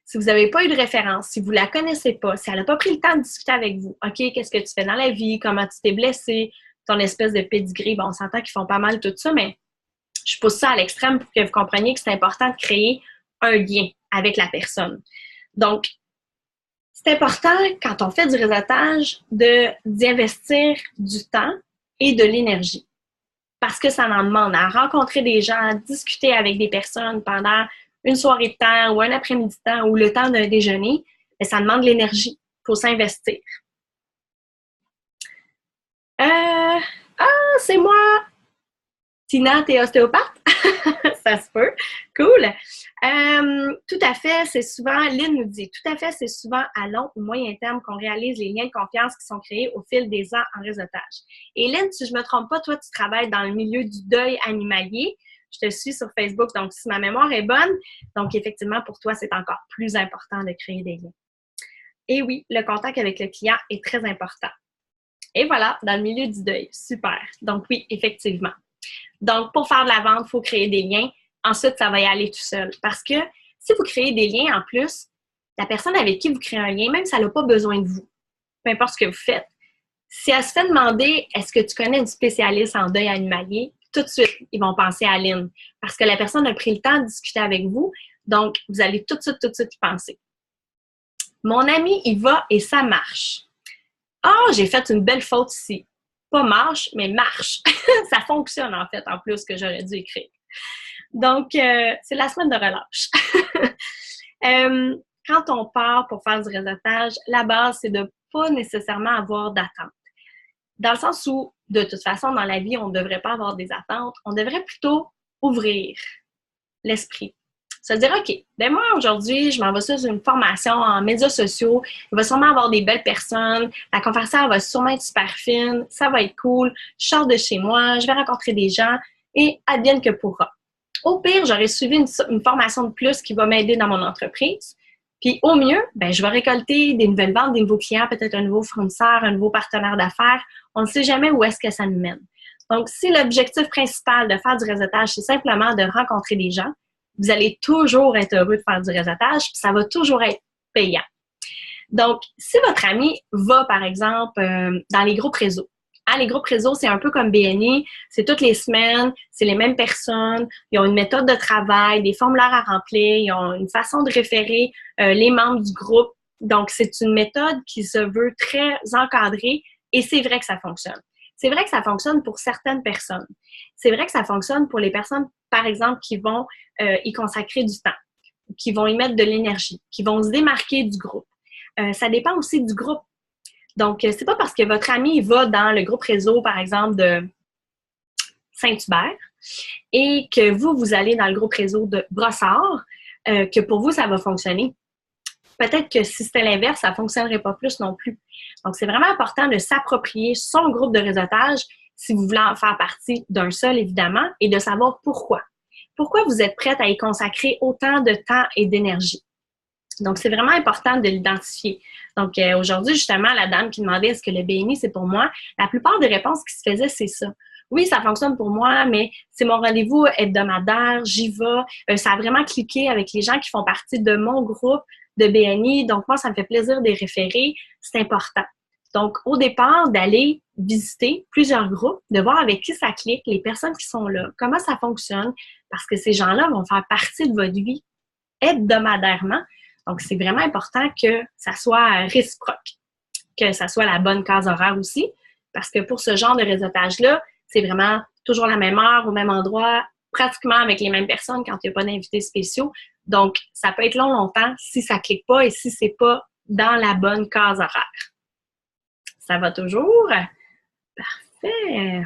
Si vous n'avez pas eu de référence, si vous ne la connaissez pas, si elle n'a pas pris le temps de discuter avec vous, OK, qu'est-ce que tu fais dans la vie, comment tu t'es blessé, ton espèce de pedigree, bon, on s'entend qu'ils font pas mal tout ça, mais je pousse ça à l'extrême pour que vous compreniez que c'est important de créer un lien avec la personne. Donc, c'est important, quand on fait du réseautage, d'y investir du temps et de l'énergie. Parce que ça en demande à rencontrer des gens, à discuter avec des personnes pendant une soirée de temps ou un après-midi de temps ou le temps d'un déjeuner, mais ça demande de l'énergie. Il faut s'investir. C'est moi! Tina, t'es ostéopathe? Ça se peut. Cool. Tout à fait, c'est souvent, Lynn nous dit, tout à fait, c'est souvent à long ou moyen terme qu'on réalise les liens de confiance qui sont créés au fil des ans en réseautage. Et Lynn, si je ne me trompe pas, toi, tu travailles dans le milieu du deuil animalier. Je te suis sur Facebook, donc si ma mémoire est bonne, donc effectivement, pour toi, c'est encore plus important de créer des liens. Et oui, le contact avec le client est très important. Et voilà, dans le milieu du deuil. Super. Donc oui, effectivement. Donc, pour faire de la vente, il faut créer des liens. Ensuite, ça va y aller tout seul. Parce que si vous créez des liens en plus, la personne avec qui vous créez un lien, même si elle n'a pas besoin de vous, peu importe ce que vous faites, si elle se fait demander « Est-ce que tu connais une spécialiste en deuil animalier? » tout de suite, ils vont penser à Lynn. Parce que la personne a pris le temps de discuter avec vous. Donc, vous allez tout de suite y penser. Mon ami, il va et ça marche. Ah, j'ai fait une belle faute ici. Pas marche, mais marche. Ça fonctionne, en fait, en plus, que j'aurais dû écrire. Donc, c'est la semaine de relâche. Quand on part pour faire du réseautage, la base, c'est de ne pas nécessairement avoir d'attente. Dans le sens où, de toute façon, dans la vie, on ne devrait pas avoir des attentes. On devrait plutôt ouvrir l'esprit. Se dire, OK, ben moi, aujourd'hui, je m'en vais sur une formation en médias sociaux. Il va sûrement avoir des belles personnes. La conversation va sûrement être super fine. Ça va être cool. Je sors de chez moi. Je vais rencontrer des gens et advienne que pourra. Au pire, j'aurais suivi une formation de plus qui va m'aider dans mon entreprise. Puis au mieux, ben, je vais récolter des nouvelles ventes, des nouveaux clients, peut-être un nouveau fournisseur, un nouveau partenaire d'affaires. On ne sait jamais où est-ce que ça nous mène. Donc, si l'objectif principal de faire du réseautage, c'est simplement de rencontrer des gens, vous allez toujours être heureux de faire du réseautage, puis ça va toujours être payant. Donc, si votre ami va, par exemple, dans les groupes réseaux, hein, les groupes réseaux, c'est un peu comme BNI, c'est toutes les semaines, c'est les mêmes personnes, ils ont une méthode de travail, des formulaires à remplir, ils ont une façon de référer les membres du groupe. Donc, c'est une méthode qui se veut très encadrée et c'est vrai que ça fonctionne. C'est vrai que ça fonctionne pour certaines personnes. C'est vrai que ça fonctionne pour les personnes, par exemple, qui vont y consacrer du temps, qui vont y mettre de l'énergie, qui vont se démarquer du groupe. Ça dépend aussi du groupe. Donc, c'est pas parce que votre ami va dans le groupe réseau, par exemple, de Saint-Hubert et que vous allez dans le groupe réseau de Brossard, que pour vous, ça va fonctionner. Peut-être que si c'était l'inverse, ça ne fonctionnerait pas plus non plus. Donc, c'est vraiment important de s'approprier son groupe de réseautage si vous voulez en faire partie d'un seul, évidemment, et de savoir pourquoi. Pourquoi vous êtes prête à y consacrer autant de temps et d'énergie? Donc, c'est vraiment important de l'identifier. Donc, aujourd'hui, justement, la dame qui demandait est-ce que le BNI, c'est pour moi? La plupart des réponses qui se faisaient, c'est ça. Oui, ça fonctionne pour moi, mais c'est mon rendez-vous hebdomadaire, j'y vais. Ça a vraiment cliqué avec les gens qui font partie de mon groupe de BNI. Donc, moi, ça me fait plaisir de les référer. C'est important. Donc, au départ, d'aller visiter plusieurs groupes, de voir avec qui ça clique, les personnes qui sont là, comment ça fonctionne, parce que ces gens-là vont faire partie de votre vie hebdomadairement. Donc, c'est vraiment important que ça soit réciproque, que ça soit la bonne case horaire aussi, parce que pour ce genre de réseautage-là, c'est vraiment toujours la même heure, au même endroit, pratiquement avec les mêmes personnes quand il n'y a pas d'invités spéciaux. Donc, ça peut être longtemps si ça ne clique pas et si ce n'est pas dans la bonne case horaire. Ça va toujours? Parfait.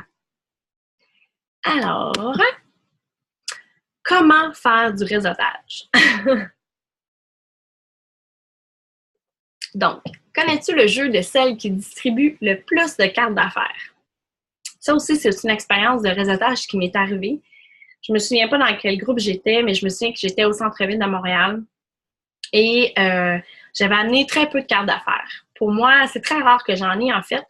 Alors, comment faire du réseautage? Donc, connais-tu le jeu de celle qui distribue le plus de cartes d'affaires? Ça aussi, c'est une expérience de réseautage qui m'est arrivée. Je me souviens pas dans quel groupe j'étais, mais je me souviens que j'étais au centre-ville de Montréal et j'avais amené très peu de cartes d'affaires. Pour moi, c'est très rare que j'en ai, en fait.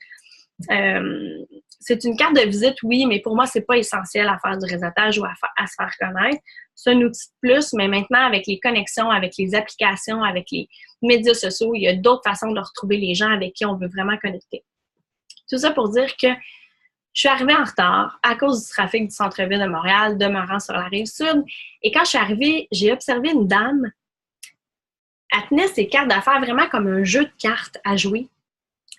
C'est une carte de visite, oui, mais pour moi, c'est pas essentiel à faire du réseautage ou à se faire connaître. C'est un outil de plus, mais maintenant, avec les connexions, avec les applications, avec les médias sociaux, il y a d'autres façons de retrouver les gens avec qui on veut vraiment connecter. Tout ça pour dire que je suis arrivée en retard à cause du trafic du centre-ville de Montréal, demeurant sur la Rive-Sud. Et quand je suis arrivée, j'ai observé une dame. Elle tenait ses cartes d'affaires vraiment comme un jeu de cartes à jouer.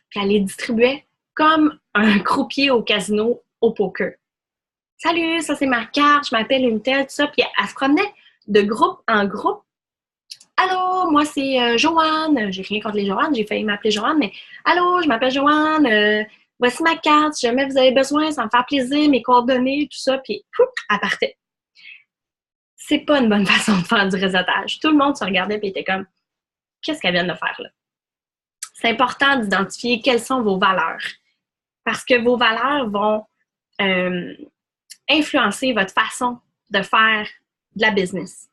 Puis elle les distribuait comme un croupier au casino au poker. Salut, ça c'est ma carte, je m'appelle une telle, tout ça. Puis elle se promenait de groupe en groupe. Allô, moi c'est Joanne. J'ai rien contre les Joannes, j'ai failli m'appeler Joanne, mais allô, je m'appelle Joanne. Voici ma carte, si jamais vous avez besoin, ça me fait plaisir, mes coordonnées, tout ça. Puis, elle partait. C'est pas une bonne façon de faire du réseautage. Tout le monde se regardait et était comme, qu'est-ce qu'elle vient de faire là? C'est important d'identifier quelles sont vos valeurs. Parce que vos valeurs vont influencer votre façon de faire de la business.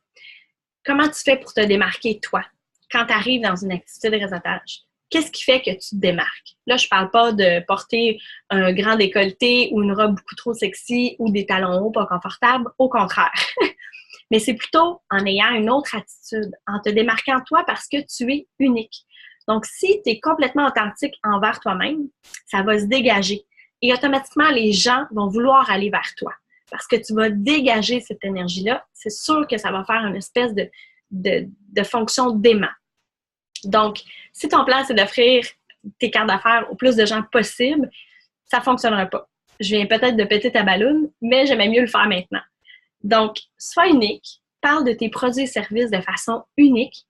Comment tu fais pour te démarquer, toi, quand tu arrives dans une activité de réseautage? Qu'est-ce qui fait que tu te démarques? Là, je ne parle pas de porter un grand décolleté ou une robe beaucoup trop sexy ou des talons hauts pas confortables. Au contraire. Mais c'est plutôt en ayant une autre attitude, en te démarquant toi parce que tu es unique. Donc, si tu es complètement authentique envers toi-même, ça va se dégager. Et automatiquement, les gens vont vouloir aller vers toi parce que tu vas dégager cette énergie-là. C'est sûr que ça va faire une espèce de fonction d'aimant. Donc, si ton plan, c'est d'offrir tes cartes d'affaires au plus de gens possible, ça ne fonctionnera pas. Je viens peut-être de péter ta balloune, mais j'aimais mieux le faire maintenant. Donc, sois unique, parle de tes produits et services de façon unique,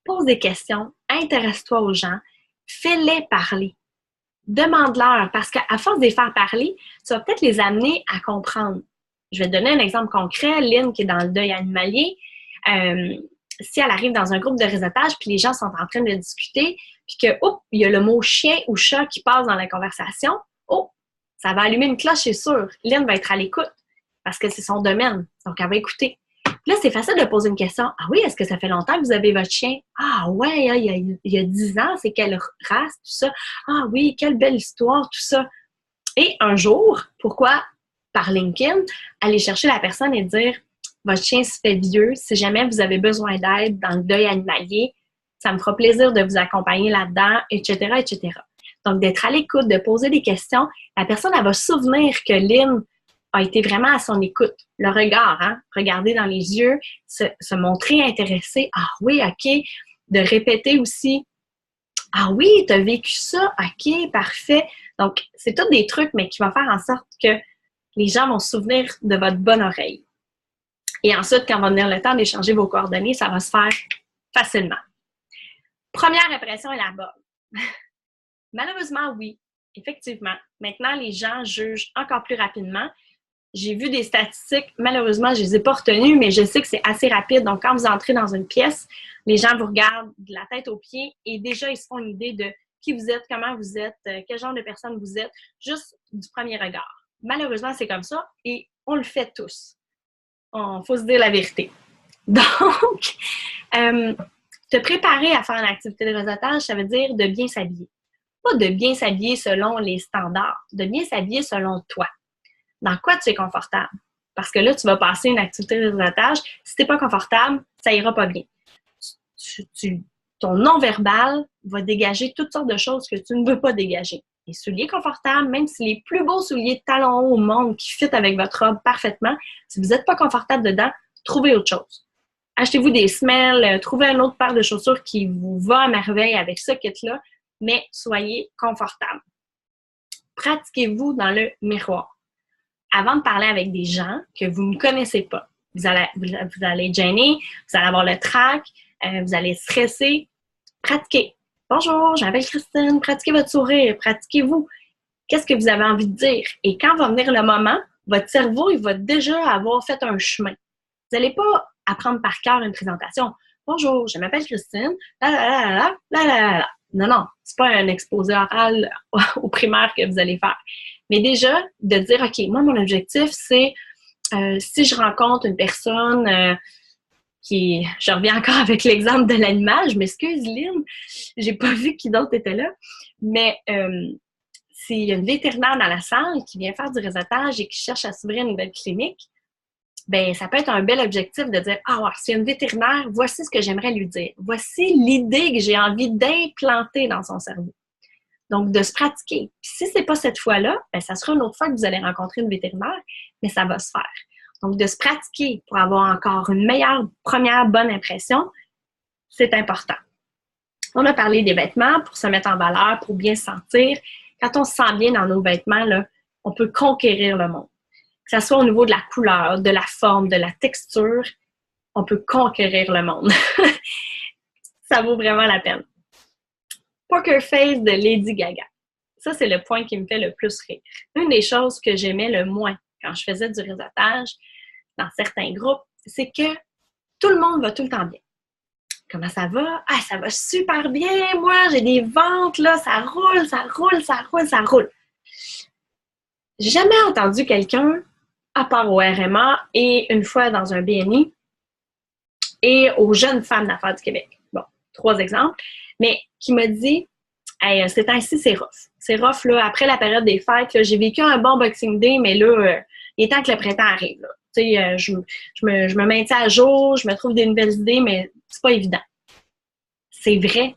pose des questions, intéresse-toi aux gens, fais-les parler. Demande-leur, parce qu'à force de les faire parler, tu vas peut-être les amener à comprendre. Je vais te donner un exemple concret. Lynn, qui est dans le deuil animalier, si elle arrive dans un groupe de réseautage, puis les gens sont en train de discuter, puis que, il y a le mot chien ou chat qui passe dans la conversation, ça va allumer une cloche, c'est sûr. Lynn va être à l'écoute, parce que c'est son domaine. Donc, elle va écouter. Puis là, c'est facile de poser une question. Ah oui, est-ce que ça fait longtemps que vous avez votre chien? Ah ouais, hein, il y a 10 ans, c'est quelle race, tout ça? Ah oui, quelle belle histoire, tout ça. Et un jour, pourquoi, par LinkedIn, aller chercher la personne et dire votre chien se fait vieux, si jamais vous avez besoin d'aide dans le deuil animalier, ça me fera plaisir de vous accompagner là-dedans, etc., etc. Donc, d'être à l'écoute, de poser des questions, la personne, elle va se souvenir que Lynn a été vraiment à son écoute. Le regard, hein? Regarder dans les yeux, se montrer intéressé. Ah oui, OK. De répéter aussi. Ah oui, tu as vécu ça? OK, parfait. Donc, c'est tous des trucs, mais qui vont faire en sorte que les gens vont se souvenir de votre bonne oreille. Et ensuite, quand va venir le temps d'échanger vos coordonnées, ça va se faire facilement. Première impression est la bonne. Malheureusement, oui, effectivement. Maintenant, les gens jugent encore plus rapidement. J'ai vu des statistiques, malheureusement, je ne les ai pas retenues, mais je sais que c'est assez rapide. Donc, quand vous entrez dans une pièce, les gens vous regardent de la tête aux pieds et déjà, ils se font une idée de qui vous êtes, comment vous êtes, quel genre de personne vous êtes, juste du premier regard. Malheureusement, c'est comme ça et on le fait tous. Il faut se dire la vérité. Donc, te préparer à faire une activité de réseautage, ça veut dire de bien s'habiller. Pas de bien s'habiller selon les standards, de bien s'habiller selon toi. Dans quoi tu es confortable? Parce que là, tu vas passer une activité de réseautage. Si tu n'es pas confortable, ça ira pas bien. Ton non-verbal va dégager toutes sortes de choses que tu ne veux pas dégager. Les souliers confortables, même si les plus beaux souliers de talons hauts au monde qui fit avec votre robe parfaitement, si vous n'êtes pas confortable dedans, trouvez autre chose. Achetez-vous des semelles, trouvez une autre paire de chaussures qui vous va à merveille avec ce kit-là, mais soyez confortable. Pratiquez-vous dans le miroir. Avant de parler avec des gens que vous ne connaissez pas, vous allez être gêné, vous allez avoir le trac, vous allez stresser. Pratiquez. Bonjour, je m'appelle Christine. Pratiquez votre sourire. Pratiquez-vous. Qu'est-ce que vous avez envie de dire? Et quand va venir le moment, votre cerveau, il va déjà avoir fait un chemin. Vous n'allez pas apprendre par cœur une présentation. Bonjour, je m'appelle Christine. Non, c'est pas un exposé oral au primaire que vous allez faire. Mais déjà, de dire, OK, moi, mon objectif, c'est si je rencontre une personne je reviens encore avec l'exemple de l'animal, je m'excuse, Lynn, j'ai pas vu qui d'autre était là, mais s'il y a une vétérinaire dans la salle qui vient faire du réseautage et qui cherche à s'ouvrir une nouvelle clinique, ben ça peut être un bel objectif de dire, ah ouais, s'il y a une vétérinaire, voici ce que j'aimerais lui dire. Voici l'idée que j'ai envie d'implanter dans son cerveau. Donc, de se pratiquer. Puis si c'est pas cette fois-là, ben ça sera une autre fois que vous allez rencontrer une vétérinaire, mais ça va se faire. Donc, de se pratiquer pour avoir encore une meilleure première bonne impression, c'est important. On a parlé des vêtements pour se mettre en valeur, pour bien se sentir. Quand on se sent bien dans nos vêtements, là, on peut conquérir le monde. Que ce soit au niveau de la couleur, de la forme, de la texture, on peut conquérir le monde. Ça vaut vraiment la peine. Poker Face de Lady Gaga. Ça, c'est le point qui me fait le plus rire. Une des choses que j'aimais le moins quand je faisais du réseautage dans certains groupes, c'est que tout le monde va tout le temps bien. Comment ça va? Ah, ça va super bien, moi, j'ai des ventes, là, ça roule, ça roule, ça roule, ça roule. J'ai jamais entendu quelqu'un, à part au RMA et une fois dans un BNI, et aux jeunes femmes d'affaires du Québec. Bon, 3 exemples, mais qui m'a dit, hey, ces temps-ci, c'est rough. C'est rough, là, après la période des fêtes, là, j'ai vécu un bon Boxing Day, mais là, il est temps que le printemps arrive, là. Tu sais, je me maintiens à jour, je me trouve des nouvelles idées, mais c'est pas évident. C'est vrai.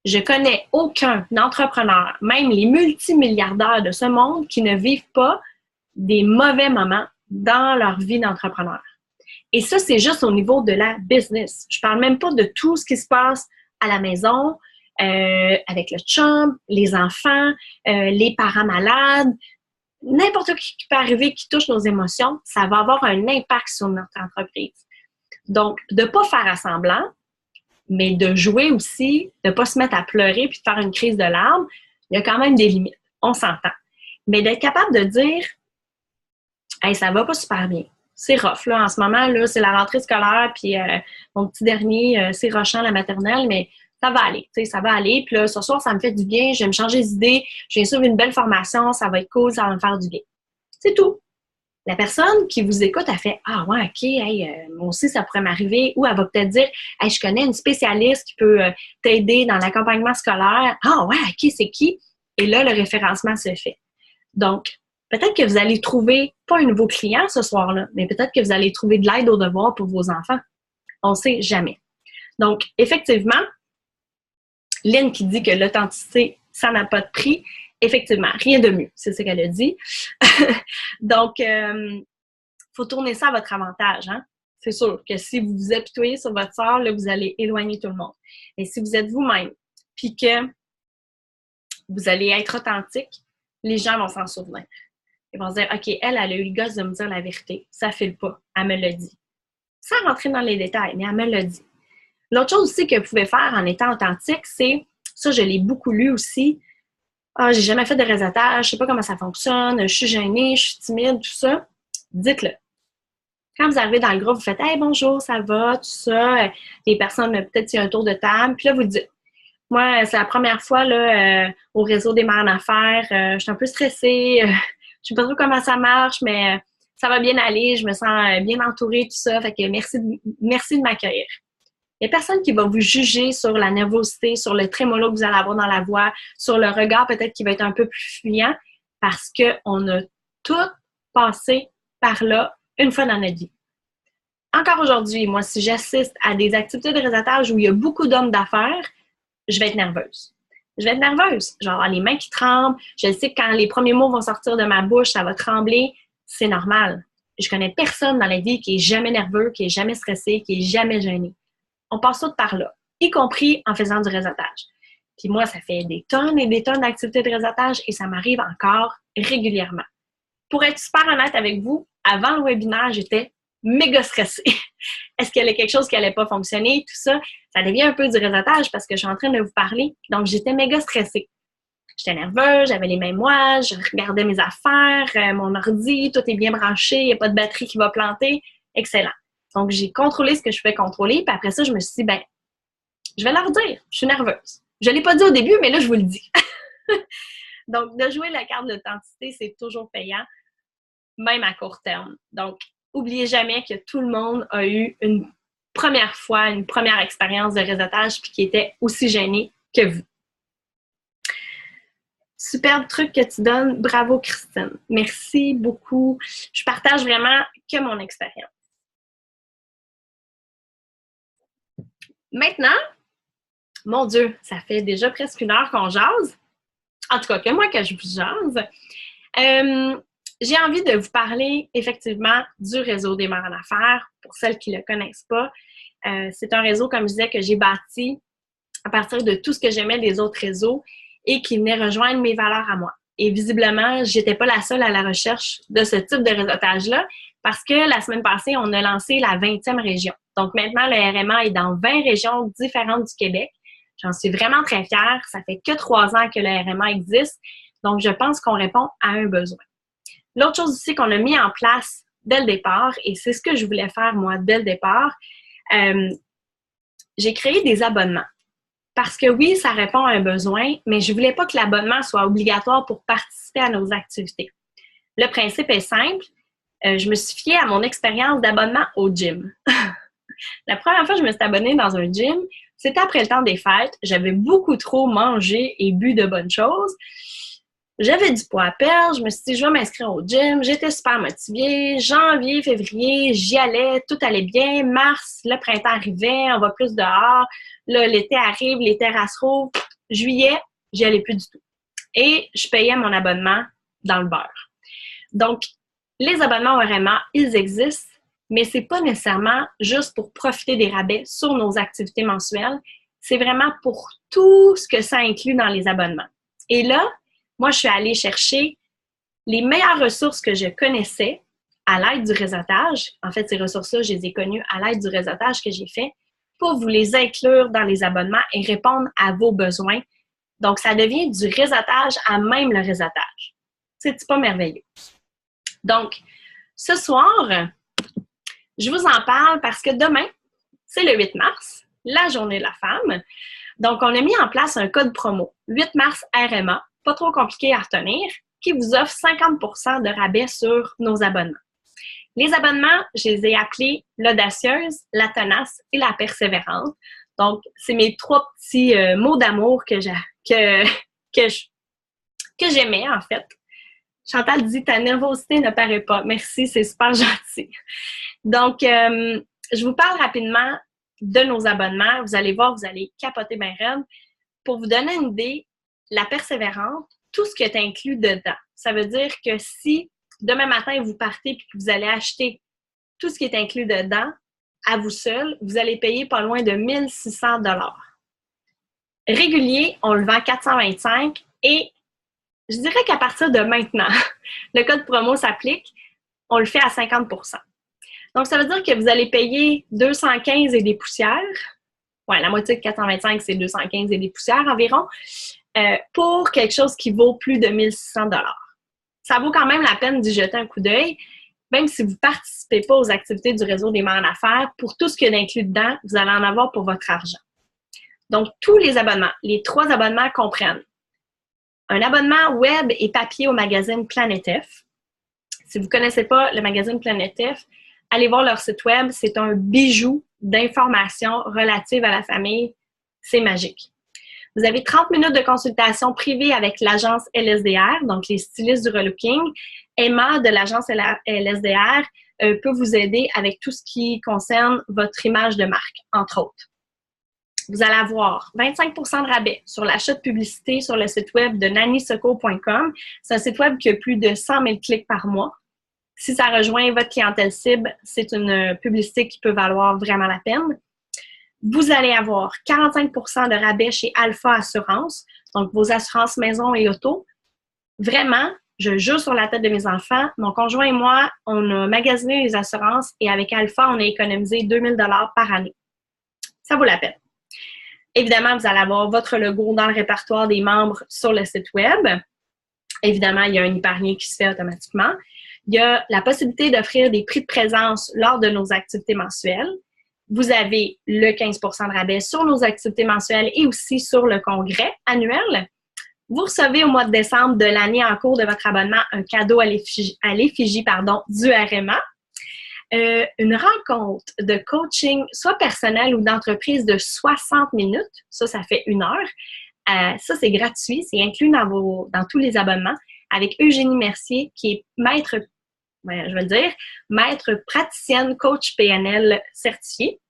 Je connais aucun entrepreneur, même les multimilliardaires de ce monde, qui ne vivent pas des mauvais moments dans leur vie d'entrepreneur. Et ça, c'est juste au niveau de la business. Je parle même pas de tout ce qui se passe à la maison, avec le chum, les enfants, les parents malades. N'importe qui peut arriver qui touche nos émotions, ça va avoir un impact sur notre entreprise. Donc, de ne pas faire à semblant, mais de jouer aussi, de ne pas se mettre à pleurer puis de faire une crise de larmes, il y a quand même des limites. On s'entend. Mais d'être capable de dire « Hey, ça va pas super bien. C'est rough, là, en ce moment, là, c'est la rentrée scolaire, puis mon petit dernier, c'est rushant, la maternelle, mais ça va aller, tu sais, ça va aller. Puis là, ce soir, ça me fait du bien, je vais me changer d'idée, je viens suivre une belle formation, ça va être cool, ça va me faire du bien. » C'est tout. La personne qui vous écoute, elle fait « Ah ouais, OK, hey, moi aussi, ça pourrait m'arriver. » Ou elle va peut-être dire « Hey, je connais une spécialiste qui peut t'aider dans l'accompagnement scolaire. » Ah ouais, OK, c'est qui? Et là, le référencement se fait. Donc, peut-être que vous allez trouver, pas un nouveau client ce soir-là, mais peut-être que vous allez trouver de l'aide au devoir pour vos enfants. On ne sait jamais. Donc, effectivement, Lynn qui dit que l'authenticité, ça n'a pas de prix. Effectivement, rien de mieux, c'est ce qu'elle a dit. Donc, faut tourner ça à votre avantage. Hein? C'est sûr que si vous vous apitoyez sur votre sort, là, vous allez éloigner tout le monde. Et si vous êtes vous-même, puis que vous allez être authentique, les gens vont s'en souvenir. Ils vont se dire, OK, elle a eu le gosse de me dire la vérité. Ça ne file pas. Elle me l'a dit. Sans rentrer dans les détails, mais elle me l'a dit. L'autre chose aussi que vous pouvez faire en étant authentique, c'est, ça je l'ai beaucoup lu aussi, ah, j'ai jamais fait de réseautage, je sais pas comment ça fonctionne, je suis gênée, je suis timide, tout ça. Dites-le. Quand vous arrivez dans le groupe, vous faites « Hey, bonjour, ça va? » tout ça. Les personnes, peut-être il y a un tour de table. Puis là, vous dites « Moi, c'est la première fois là, au réseau des mères en affaires. Je suis un peu stressée. Je sais pas trop comment ça marche, mais ça va bien aller. Je me sens bien entourée, tout ça. Fait que merci de m'accueillir. » Il n'y a personne qui va vous juger sur la nervosité, sur le trémolo que vous allez avoir dans la voix, sur le regard peut-être qui va être un peu plus fuyant, parce qu'on a tout passé par là une fois dans notre vie. Encore aujourd'hui, moi, si j'assiste à des activités de réseautage où il y a beaucoup d'hommes d'affaires, je vais être nerveuse. Je vais être nerveuse. Je vais avoir les mains qui tremblent. Je sais que quand les premiers mots vont sortir de ma bouche, ça va trembler. C'est normal. Je connais personne dans la vie qui est jamais nerveux, qui est jamais stressé, qui est jamais gêné. On passe tout par là, y compris en faisant du réseautage. Puis moi, ça fait des tonnes et des tonnes d'activités de réseautage et ça m'arrive encore régulièrement. Pour être super honnête avec vous, avant le webinaire, j'étais méga stressée. Est-ce qu'il y avait quelque chose qui n'allait pas fonctionner? Tout ça, ça devient un peu du réseautage parce que je suis en train de vous parler. Donc, j'étais méga stressée. J'étais nerveuse, j'avais les mains moites, je regardais mes affaires, mon ordi, tout est bien branché, il n'y a pas de batterie qui va planter. Excellent. Donc, j'ai contrôlé ce que je pouvais contrôler. Puis après ça, je me suis dit, ben, je vais leur dire, je suis nerveuse. Je ne l'ai pas dit au début, mais là, je vous le dis. Donc, de jouer la carte de l'authenticité, c'est toujours payant, même à court terme. Donc, n'oubliez jamais que tout le monde a eu une première fois, une première expérience de réseautage puis qui était aussi gêné que vous. Superbe truc que tu donnes. Bravo, Christine. Merci beaucoup. Je partage vraiment que mon expérience. Maintenant, mon Dieu, ça fait déjà presque 1 heure qu'on jase. En tout cas, que moi que je vous jase. J'ai envie de vous parler effectivement du réseau des mères en affaires. Pour celles qui ne le connaissent pas, c'est un réseau, comme je disais, que j'ai bâti à partir de tout ce que j'aimais des autres réseaux et qui venait rejoindre mes valeurs à moi. Et visiblement, je n'étais pas la seule à la recherche de ce type de réseautage-là parce que la semaine passée, on a lancé la 20e région. Donc maintenant, le RMA est dans 20 régions différentes du Québec. J'en suis vraiment très fière. Ça fait que 3 ans que le RMA existe. Donc, je pense qu'on répond à un besoin. L'autre chose aussi qu'on a mis en place dès le départ, et c'est ce que je voulais faire, moi, dès le départ, j'ai créé des abonnements. Parce que oui, ça répond à un besoin, mais je ne voulais pas que l'abonnement soit obligatoire pour participer à nos activités. Le principe est simple. Je me suis fiée à mon expérience d'abonnement au gym. La première fois que je me suis abonnée dans un gym, c'était après le temps des fêtes. J'avais beaucoup trop mangé et bu de bonnes choses. J'avais du poids à perdre. Je me suis dit, je vais m'inscrire au gym. J'étais super motivée. Janvier, février, j'y allais. Tout allait bien. Mars, le printemps arrivait. On va plus dehors. Là, l'été arrive. Les terrasses rouvrent. Juillet, j'y allais plus du tout. Et je payais mon abonnement dans le beurre. Donc, les abonnements au RMA, ils existent, mais c'est pas nécessairement juste pour profiter des rabais sur nos activités mensuelles. C'est vraiment pour tout ce que ça inclut dans les abonnements. Et là, moi, je suis allée chercher les meilleures ressources que je connaissais à l'aide du réseautage. En fait, ces ressources-là, je les ai connues à l'aide du réseautage que j'ai fait pour vous les inclure dans les abonnements et répondre à vos besoins. Donc, ça devient du réseautage à même le réseautage. C'est pas merveilleux. Donc, ce soir, je vous en parle parce que demain, c'est le 8 mars, la journée de la femme. Donc, on a mis en place un code promo, 8 mars RMA, pas trop compliqué à retenir, qui vous offre 50% de rabais sur nos abonnements. Les abonnements, je les ai appelés l'audacieuse, la tenace et la persévérante. Donc, c'est mes 3 petits mots d'amour que j'aimais, en fait. Chantal dit « Ta nervosité ne paraît pas. » Merci, c'est super gentil. Donc, je vous parle rapidement de nos abonnements. Vous allez voir, vous allez capoter bien raide. Pour vous donner une idée, la persévérante, tout ce qui est inclus dedans. Ça veut dire que si demain matin, vous partez et que vous allez acheter tout ce qui est inclus dedans, à vous seul, vous allez payer pas loin de 1 600 $. Régulier, on le vend 425 et je dirais qu'à partir de maintenant, le code promo s'applique, on le fait à 50 %. Donc, ça veut dire que vous allez payer 215 et des poussières. Ouais, la moitié de 425, c'est 215 et des poussières environ, pour quelque chose qui vaut plus de 1600 $. Ça vaut quand même la peine d'y jeter un coup d'œil, même si vous ne participez pas aux activités du réseau des mères en affaires. Pour tout ce qu'il y a d'inclus dedans, vous allez en avoir pour votre argent. Donc, tous les abonnements, les 3 abonnements comprennent un abonnement web et papier au magazine Planète F. Si vous ne connaissez pas le magazine Planète F, allez voir leur site web. C'est un bijou d'informations relatives à la famille. C'est magique. Vous avez 30 minutes de consultation privée avec l'agence LSDR, donc les stylistes du relooking. Emma de l'agence LSDR peut vous aider avec tout ce qui concerne votre image de marque, entre autres. Vous allez avoir 25 % de rabais sur l'achat de publicité sur le site web de nannyseco.com. C'est un site web qui a plus de 100 000 clics par mois. Si ça rejoint votre clientèle cible, c'est une publicité qui peut valoir vraiment la peine. Vous allez avoir 45 % de rabais chez Alpha Assurance, donc vos assurances maison et auto. Vraiment, je jure sur la tête de mes enfants, mon conjoint et moi, on a magasiné les assurances et avec Alpha, on a économisé 2000 $ par année. Ça vaut la peine. Évidemment, vous allez avoir votre logo dans le répertoire des membres sur le site web. Évidemment, il y a un épargné qui se fait automatiquement. Il y a la possibilité d'offrir des prix de présence lors de nos activités mensuelles. Vous avez le 15 % de rabais sur nos activités mensuelles et aussi sur le congrès annuel. Vous recevez au mois de décembre de l'année en cours de votre abonnement un cadeau à l'effigie du RMA. Une rencontre de coaching, soit personnel ou d'entreprise de 60 minutes. Ça fait 1 heure. Ça, c'est gratuit. C'est inclus dans tous les abonnements avec Eugénie Mercier, qui est maître praticienne coach PNL certifiée.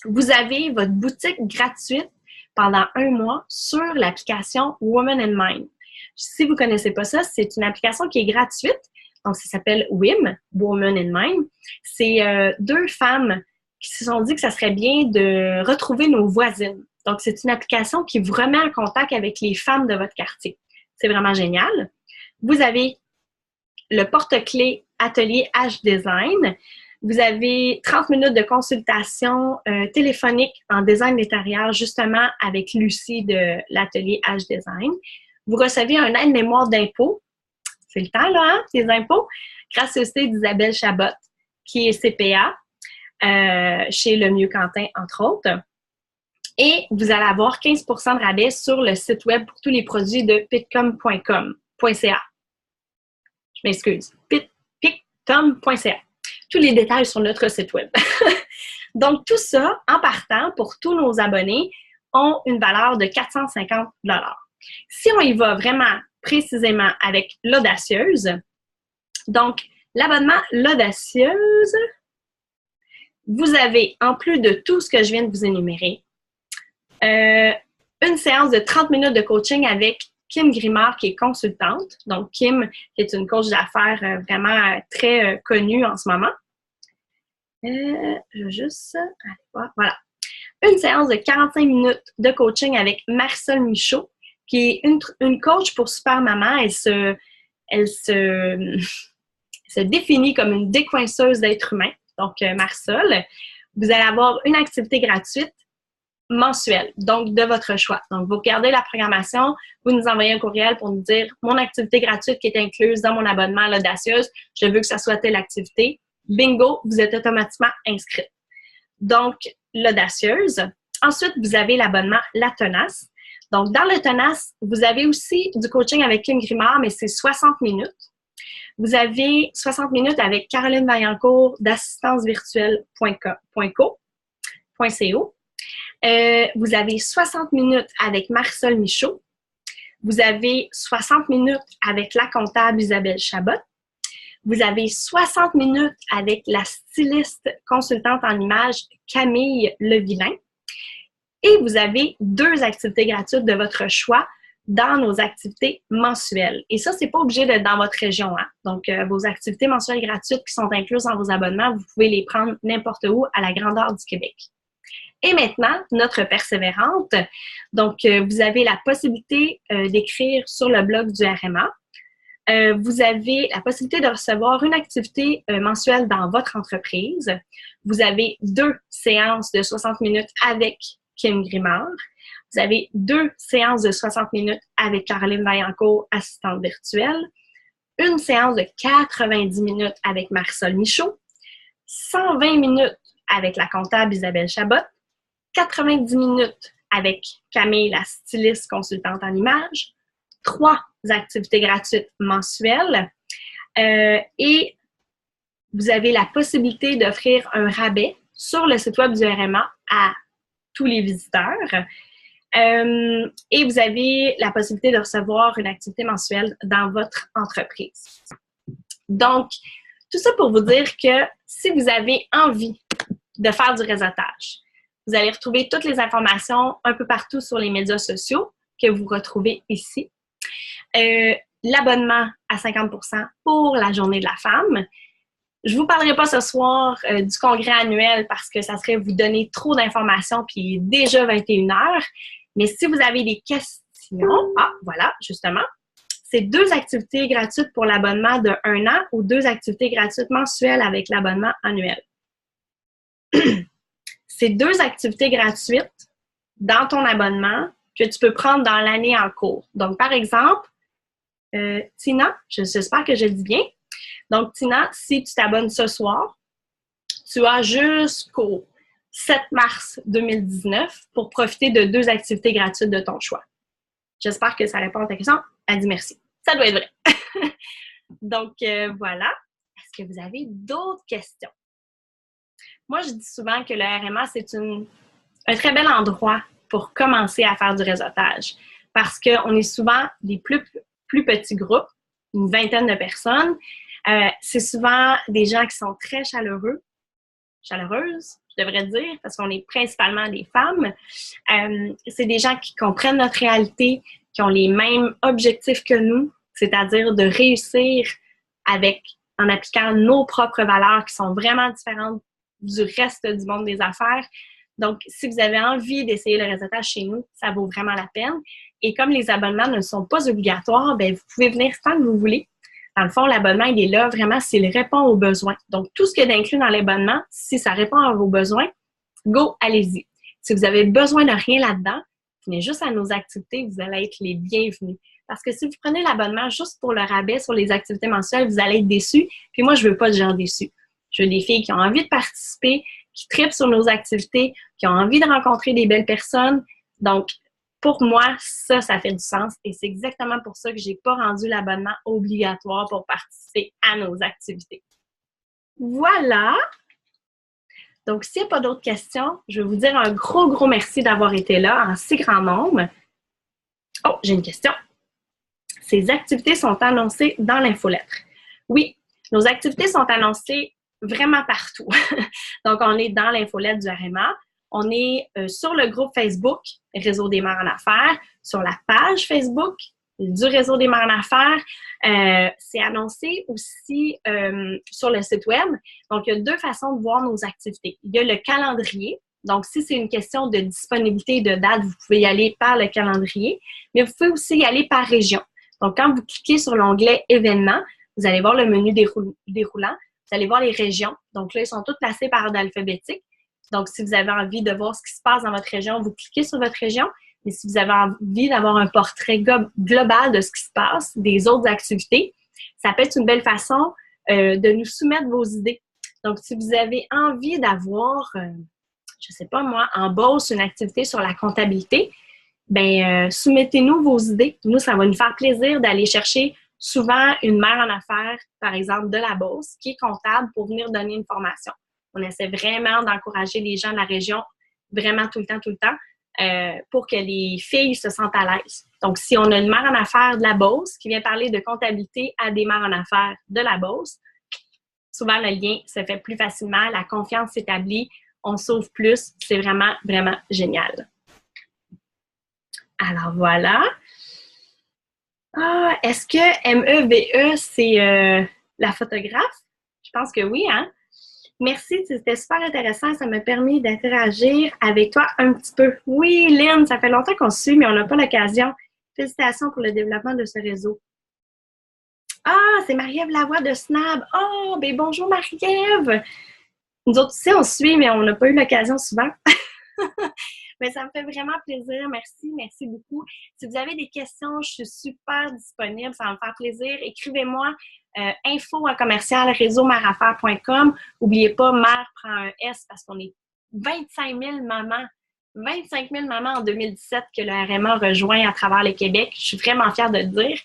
Vous avez votre boutique gratuite pendant 1 mois sur l'application Woman in Mind. Si vous ne connaissez pas ça, c'est une application qui est gratuite. Donc, ça s'appelle WIM, Woman in Mind. C'est 2 femmes qui se sont dit que ça serait bien de retrouver nos voisines. Donc, c'est une application qui vous remet en contact avec les femmes de votre quartier. C'est vraiment génial. Vous avez le porte-clés Atelier H-Design. Vous avez 30 minutes de consultation téléphonique en design d'intérieur, justement avec Lucie de l'Atelier H-Design. Vous recevez un aide-mémoire d'impôts. C'est le temps, là, hein, les impôts. Gracieuseté d'Isabelle Chabot, qui est CPA chez Le Mieux Quentin, entre autres. Et vous allez avoir 15 % de rabais sur le site web pour tous les produits de pitcom.ca. Je m'excuse. pitcom.ca. Tous les détails sur notre site web. Donc, tout ça, en partant, pour tous nos abonnés, ont une valeur de 450 $. Si on y va vraiment précisément avec l'Audacieuse, donc, l'abonnement l'Audacieuse, vous avez, en plus de tout ce que je viens de vous énumérer, une séance de 30 minutes de coaching avec Kim Grimard, qui est consultante. Donc, Kim, qui est une coach d'affaires vraiment très connue en ce moment. Je vais juste aller voir. Voilà. Une séance de 45 minutes de coaching avec Marisol Michaud, qui est une coach pour super maman. Elle se définit comme une décoinceuse d'être humain. Donc, Marisol, vous allez avoir une activité gratuite mensuelle, donc de votre choix. Donc, vous regardez la programmation, vous nous envoyez un courriel pour nous dire « Mon activité gratuite qui est incluse dans mon abonnement à l'Audacieuse, je veux que ça soit telle activité. » Bingo, vous êtes automatiquement inscrite. Donc, l'Audacieuse. Ensuite, vous avez l'abonnement La Tenace. Donc, dans le Tenace, vous avez aussi du coaching avec Kim Grimard, mais c'est 60 minutes. Vous avez 60 minutes avec Caroline Vaillancourt d'assistancevirtuelle.co. Vous avez 60 minutes avec Marisol Michaud. Vous avez 60 minutes avec la comptable Isabelle Chabot. Vous avez 60 minutes avec la styliste consultante en images Camille Levillain. Et vous avez 2 activités gratuites de votre choix dans nos activités mensuelles. Et ça, c'est pas obligé d'être dans votre région, hein? Donc, vos activités mensuelles gratuites qui sont incluses dans vos abonnements, vous pouvez les prendre n'importe où à la grandeur du Québec. Et maintenant, notre persévérante. Donc, vous avez la possibilité d'écrire sur le blog du RMA. Vous avez la possibilité de recevoir une activité mensuelle dans votre entreprise. Vous avez 2 séances de 60 minutes avec Kim Grimard. Vous avez 2 séances de 60 minutes avec Caroline Vaillancourt, assistante virtuelle. Une séance de 90 minutes avec Marisol Michaud. 120 minutes avec la comptable Isabelle Chabot. 90 minutes avec Camille, la styliste consultante en images. 3 activités gratuites mensuelles. Et vous avez la possibilité d'offrir un rabais sur le site web du RMA à tous les visiteurs. Et vous avez la possibilité de recevoir une activité mensuelle dans votre entreprise. Donc, tout ça pour vous dire que si vous avez envie de faire du réseautage, vous allez retrouver toutes les informations un peu partout sur les médias sociaux que vous retrouvez ici. L'abonnement à 50% pour la Journée de la femme. Je ne vous parlerai pas ce soir du congrès annuel parce que ça serait vous donner trop d'informations puis il est déjà 21h. Mais si vous avez des questions, voilà, justement, c'est 2 activités gratuites pour l'abonnement de 1 an ou 2 activités gratuites mensuelles avec l'abonnement annuel. C'est 2 activités gratuites dans ton abonnement que tu peux prendre dans l'année en cours. Donc, par exemple, Tina, j'espère que je le dis bien. Donc, Tina, si tu t'abonnes ce soir, tu as jusqu'au 7 mars 2019 pour profiter de 2 activités gratuites de ton choix. J'espère que ça répond à ta question. Elle dit merci. Ça doit être vrai. Donc, voilà. Est-ce que vous avez d'autres questions? Moi, je dis souvent que le RMA, c'est un très bel endroit pour commencer à faire du réseautage parce qu'on est souvent des plus petits groupes, une vingtaine de personnes. C'est souvent des gens qui sont très chaleureuses, je devrais dire, parce qu'on est principalement des femmes. C'est des gens qui comprennent notre réalité, qui ont les mêmes objectifs que nous, c'est-à-dire de réussir en appliquant nos propres valeurs qui sont vraiment différentes du reste du monde des affaires. Donc, si vous avez envie d'essayer le réseautage chez nous, ça vaut vraiment la peine. Et comme les abonnements ne sont pas obligatoires, bien, vous pouvez venir tant que vous voulez. Dans le fond, l'abonnement, il est là vraiment s'il répond aux besoins. Donc, tout ce qui est inclus dans l'abonnement, si ça répond à vos besoins, go, allez-y. Si vous avez besoin de rien là-dedans, venez juste à nos activités, vous allez être les bienvenus. Parce que si vous prenez l'abonnement juste pour le rabais sur les activités mensuelles, vous allez être déçus. Puis moi, je veux pas de gens déçus. Je veux des filles qui ont envie de participer, qui trippent sur nos activités, qui ont envie de rencontrer des belles personnes. Donc, pour moi, ça fait du sens et c'est exactement pour ça que je n'ai pas rendu l'abonnement obligatoire pour participer à nos activités. Voilà! Donc, s'il n'y a pas d'autres questions, je vais vous dire un gros merci d'avoir été là en si grand nombre. Oh, j'ai une question. Ces activités sont annoncées dans l'infolettre. Oui, nos activités sont annoncées vraiment partout. Donc, on est dans l'infolettre du RMA. On est sur le groupe Facebook Réseau des mères en affaires, sur la page Facebook du Réseau des mères en affaires. C'est annoncé aussi sur le site web. Donc, il y a 2 façons de voir nos activités. Il y a le calendrier. Donc, si c'est une question de disponibilité et de date, vous pouvez y aller par le calendrier. Mais vous pouvez aussi y aller par région. Donc, quand vous cliquez sur l'onglet « Événements », vous allez voir le menu déroulant. Vous allez voir les régions. Donc là, ils sont toutes placées par ordre alphabétique. Donc, si vous avez envie de voir ce qui se passe dans votre région, vous cliquez sur votre région. Mais si vous avez envie d'avoir un portrait global de ce qui se passe, des autres activités, ça peut être une belle façon de nous soumettre vos idées. Donc, si vous avez envie d'avoir, je ne sais pas moi, en Beauce, une activité sur la comptabilité, bien, soumettez-nous vos idées. Nous, ça va nous faire plaisir d'aller chercher souvent une mère en affaires, par exemple, de la Beauce, qui est comptable pour venir donner une formation. On essaie vraiment d'encourager les gens de la région, vraiment tout le temps, pour que les filles se sentent à l'aise. Donc, si on a une mère en affaires de la Beauce qui vient parler de comptabilité à des mères en affaires de la Beauce, souvent le lien se fait plus facilement, la confiance s'établit, on sauve plus, c'est vraiment génial. Alors, voilà. Ah, est-ce que MEVE, c'est la photographe? Je pense que oui, hein? Merci, c'était super intéressant. Ça m'a permis d'interagir avec toi un petit peu. Oui, Lynn, ça fait longtemps qu'on se suit, mais on n'a pas l'occasion. Félicitations pour le développement de ce réseau. Ah, c'est Marie-Ève Lavoie de Snab. Oh, ben bonjour Marie-Ève. Nous autres aussi, on se suit, mais on n'a pas eu l'occasion souvent. Mais ça me fait vraiment plaisir. Merci, merci beaucoup. Si vous avez des questions, je suis super disponible. Ça va me faire plaisir. Écrivez-moi info@commercial-réseau-mère-affaires.com. N'oubliez pas, mère prend un S parce qu'on est 25 000 mamans. 25 000 mamans en 2017 que le RMA rejoint à travers le Québec. Je suis vraiment fière de le dire.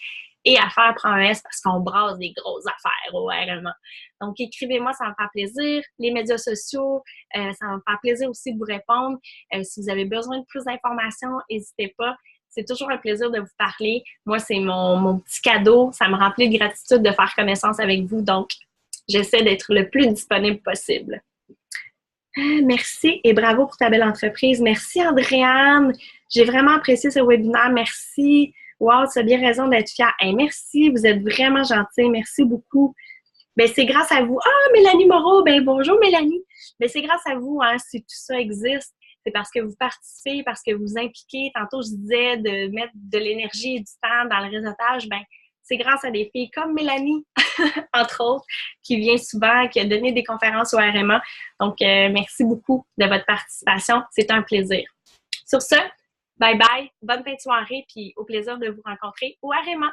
Et Affaires prend un S parce qu'on brasse des grosses affaires au RMA. Donc, écrivez-moi, ça va me faire plaisir. Les médias sociaux, ça va me faire plaisir aussi de vous répondre. Si vous avez besoin de plus d'informations, n'hésitez pas. C'est toujours un plaisir de vous parler. Moi, c'est mon petit cadeau. Ça me remplit de gratitude de faire connaissance avec vous. Donc, j'essaie d'être le plus disponible possible. Merci et bravo pour ta belle entreprise. Merci, Andréane. J'ai vraiment apprécié ce webinaire. Merci. Wow, tu as bien raison d'être fière. Hey, merci, vous êtes vraiment gentils. Merci beaucoup. Ben, c'est grâce à vous. Ah, Mélanie Moreau, ben bonjour Mélanie. Ben, c'est grâce à vous, hein, si tout ça existe. C'est parce que vous participez, parce que vous impliquez. Tantôt, je disais de mettre de l'énergie et du temps dans le réseautage. Ben, c'est grâce à des filles comme Mélanie, entre autres, qui vient souvent, qui a donné des conférences au RMA. Donc, merci beaucoup de votre participation. C'est un plaisir. Sur ce, bye bye, bonne fin de soirée, puis au plaisir de vous rencontrer au RMA.